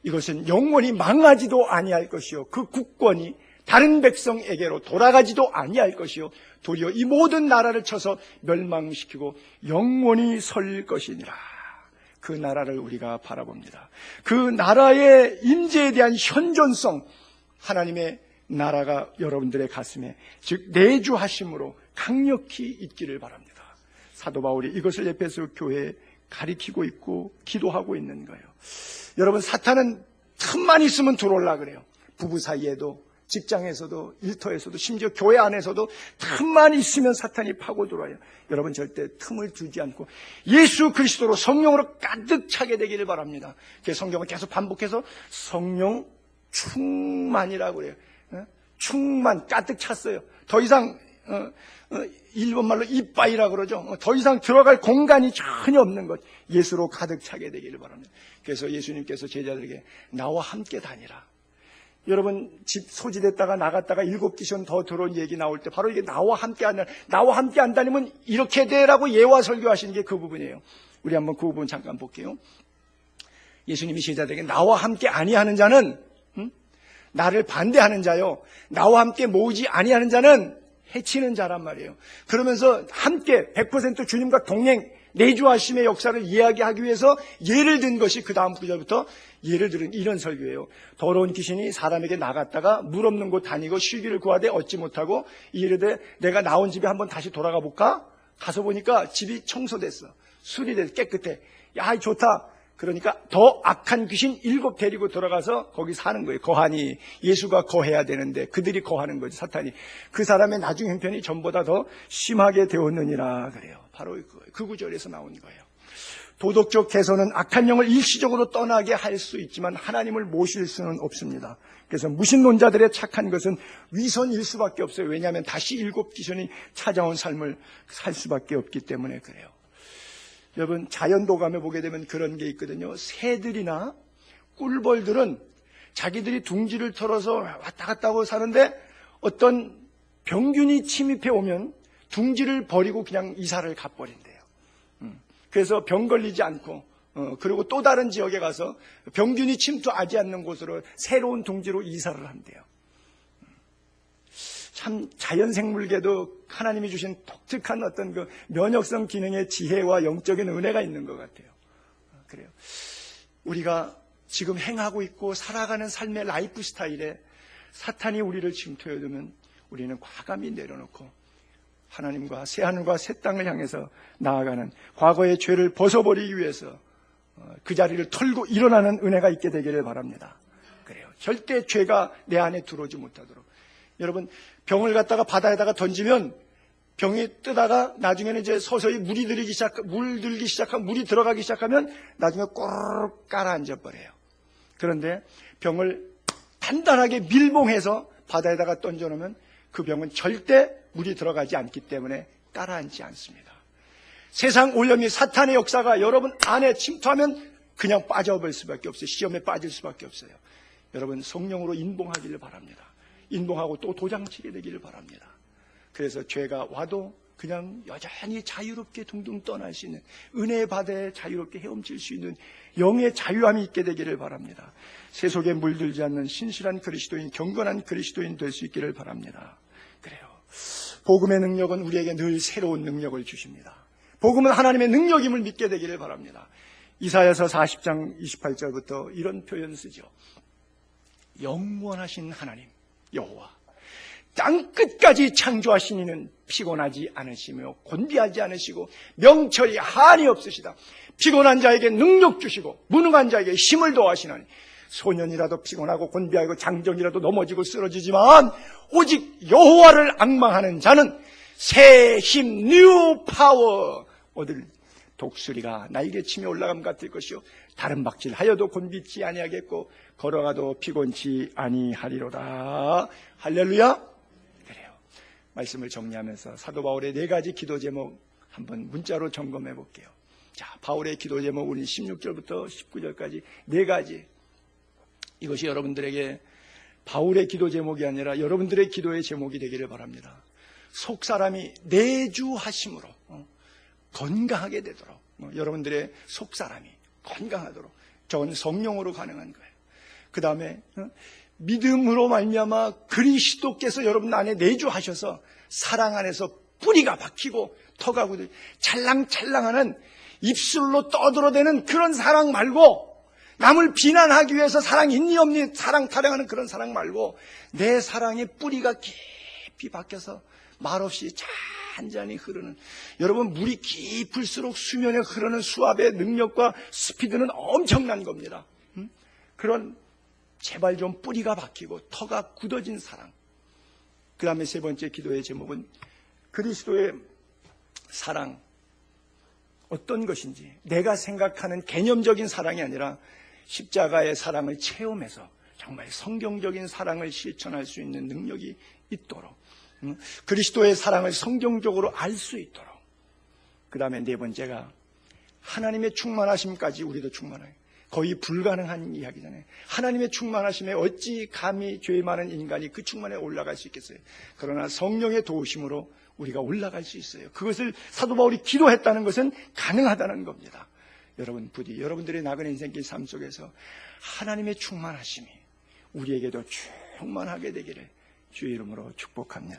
[SPEAKER 1] 이것은 영원히 망하지도 아니할 것이요 그 국권이 다른 백성에게로 돌아가지도 아니할 것이요 도리어 이 모든 나라를 쳐서 멸망시키고 영원히 설 것이니라. 그 나라를 우리가 바라봅니다. 그 나라의 임재에 대한 현존성, 하나님의 나라가 여러분들의 가슴에 즉 내주하심으로 강력히 있기를 바랍니다. 사도 바울이 이것을 에베소 교회에 가리키고 있고 기도하고 있는 거예요. 여러분, 사탄은 틈만 있으면 들어올라 그래요. 부부 사이에도, 직장에서도, 일터에서도, 심지어 교회 안에서도 틈만 있으면 사탄이 파고 들어와요. 여러분, 절대 틈을 두지 않고 예수 그리스도로 성령으로 가득 차게 되기를 바랍니다. 그래서 성경을 계속 반복해서 성령 충만이라고 그래요. 충만, 가득 찼어요. 더 이상 일본말로 이빠이라고 그러죠. 더 이상 들어갈 공간이 전혀 없는 것, 예수로 가득 차게 되기를 바랍니다. 그래서 예수님께서 제자들에게 나와 함께 다니라. 여러분, 집 소지됐다가 나갔다가 7기션 더 들어온 얘기 나올 때 바로 이게 나와 함께 안 다니면 이렇게 되라고 예화 설교하시는 게 그 부분이에요. 우리 한번 그 부분 잠깐 볼게요. 예수님이 제자들에게 나와 함께 아니하는 자는 나를 반대하는 자요, 나와 함께 모으지 아니하는 자는 해치는 자란 말이에요. 그러면서 함께 100% 주님과 동행, 내주하심의 역사를 이야기하기 위해서 예를 든 것이 그 다음 구절부터 예를 들은 이런 설교예요. 더러운 귀신이 사람에게 나갔다가 물 없는 곳 다니고 쉬기를 구하되 얻지 못하고 이르되 내가 나온 집에 한번 다시 돌아가 볼까? 가서 보니까 집이 청소됐어. 수리돼서 깨끗해. 야, 좋다. 그러니까 더 악한 귀신 7 데리고 들어가서 거기 사는 거예요. 거하니 예수가 거해야 되는데 그들이 거하는 거죠. 사탄이. 그 사람의 나중 형편이 전보다 더 심하게 되었느니라 그래요. 바로 그 구절에서 나온 거예요. 도덕적 개선은 악한 영을 일시적으로 떠나게 할 수 있지만 하나님을 모실 수는 없습니다. 그래서 무신론자들의 착한 것은 위선일 수밖에 없어요. 왜냐하면 다시 7 귀신이 찾아온 삶을 살 수밖에 없기 때문에 그래요. 여러분, 자연도감에 보게 되면 그런 게 있거든요. 새들이나 꿀벌들은 자기들이 둥지를 털어서 왔다 갔다 하고 사는데 어떤 병균이 침입해 오면 둥지를 버리고 그냥 이사를 가버린대요. 그래서 병 걸리지 않고 그리고 또 다른 지역에 가서 병균이 침투하지 않는 곳으로 새로운 둥지로 이사를 한대요. 참 자연생물계도 하나님이 주신 독특한 어떤 그 면역성 기능의 지혜와 영적인 은혜가 있는 것 같아요. 그래요. 우리가 지금 행하고 있고 살아가는 삶의 라이프 스타일에 사탄이 우리를 침투해두면 우리는 과감히 내려놓고 하나님과 새하늘과 새 땅을 향해서 나아가는 과거의 죄를 벗어버리기 위해서 그 자리를 털고 일어나는 은혜가 있게 되기를 바랍니다. 그래요. 절대 죄가 내 안에 들어오지 못하도록. 여러분, 병을 갖다가 바다에다가 던지면 병이 뜨다가 나중에는 이제 서서히 물이 들기 시작하면 물이 들어가기 시작하면 나중에 꼬르륵 가라앉아 버려요. 그런데 병을 단단하게 밀봉해서 바다에다가 던져놓으면 그 병은 절대 물이 들어가지 않기 때문에 가라앉지 않습니다. 세상 오염이 사탄의 역사가 여러분 안에 침투하면 그냥 빠져버릴 수밖에 없어요. 시험에 빠질 수밖에 없어요. 여러분 성령으로 인봉하기를 바랍니다. 인봉하고 또 도장치게 되기를 바랍니다. 그래서 죄가 와도 그냥 여전히 자유롭게 둥둥 떠날 수 있는, 은혜의 바다에 자유롭게 헤엄칠 수 있는 영의 자유함이 있게 되기를 바랍니다. 세속에 물들지 않는 신실한 그리스도인, 경건한 그리스도인 될 수 있기를 바랍니다. 그래요. 복음의 능력은 우리에게 늘 새로운 능력을 주십니다. 복음은 하나님의 능력임을 믿게 되기를 바랍니다. 이사야서 40장 28절부터 이런 표현 쓰죠. 영원하신 하나님 여호와, 땅 끝까지 창조하신 이는 피곤하지 않으시며 곤비하지 않으시고 명철이 한이 없으시다. 피곤한 자에게 능력 주시고 무능한 자에게 힘을 더하시나니 소년이라도 피곤하고 곤비하고 장정이라도 넘어지고 쓰러지지만 오직 여호와를 앙망하는 자는 새 힘, 뉴 파워 얻을 독수리가 날개 치며 올라감 같을 것이요 다른 박질하여도 곤비치 아니하겠고 걸어가도 피곤치 아니하리로다. 할렐루야. 그래요. 말씀을 정리하면서 사도 바울의 4가지 기도 제목 한번 문자로 점검해 볼게요. 자, 바울의 기도 제목 우리 16절부터 19절까지 4가지. 이것이 여러분들에게 바울의 기도 제목이 아니라 여러분들의 기도의 제목이 되기를 바랍니다. 속사람이 내주하심으로 건강하게 되도록, 여러분들의 속사람이 건강하도록, 저건 성령으로 가능한 거예요. 그 다음에 믿음으로 말미암아 그리스도께서 여러분 안에 내주하셔서 사랑 안에서 뿌리가 박히고 터가 굳어 찰랑찰랑하는 입술로 떠들어대는 그런 사랑 말고, 남을 비난하기 위해서 사랑 있니 없니 사랑 타령하는 그런 사랑 말고, 내 사랑의 뿌리가 깊이 박혀서 말없이 잔잔히 흐르는, 여러분 물이 깊을수록 수면에 흐르는 수압의 능력과 스피드는 엄청난 겁니다. 그런 제발 좀 뿌리가 박히고 터가 굳어진 사랑. 그 다음에 3번째 기도의 제목은 그리스도의 사랑, 어떤 것인지 내가 생각하는 개념적인 사랑이 아니라 십자가의 사랑을 체험해서 정말 성경적인 사랑을 실천할 수 있는 능력이 있도록, 그리스도의 사랑을 성경적으로 알 수 있도록. 그 다음에 4번째가 하나님의 충만하심까지 우리도 충만해요. 거의 불가능한 이야기잖아요. 하나님의 충만하심에 어찌 감히 죄 많은 인간이 그 충만에 올라갈 수 있겠어요. 그러나 성령의 도우심으로 우리가 올라갈 수 있어요. 그것을 사도 바울이 기도했다는 것은 가능하다는 겁니다. 여러분 부디 여러분들의 나그네 인생길 삶 속에서 하나님의 충만하심이 우리에게도 충만하게 되기를 주의 이름으로 축복합니다.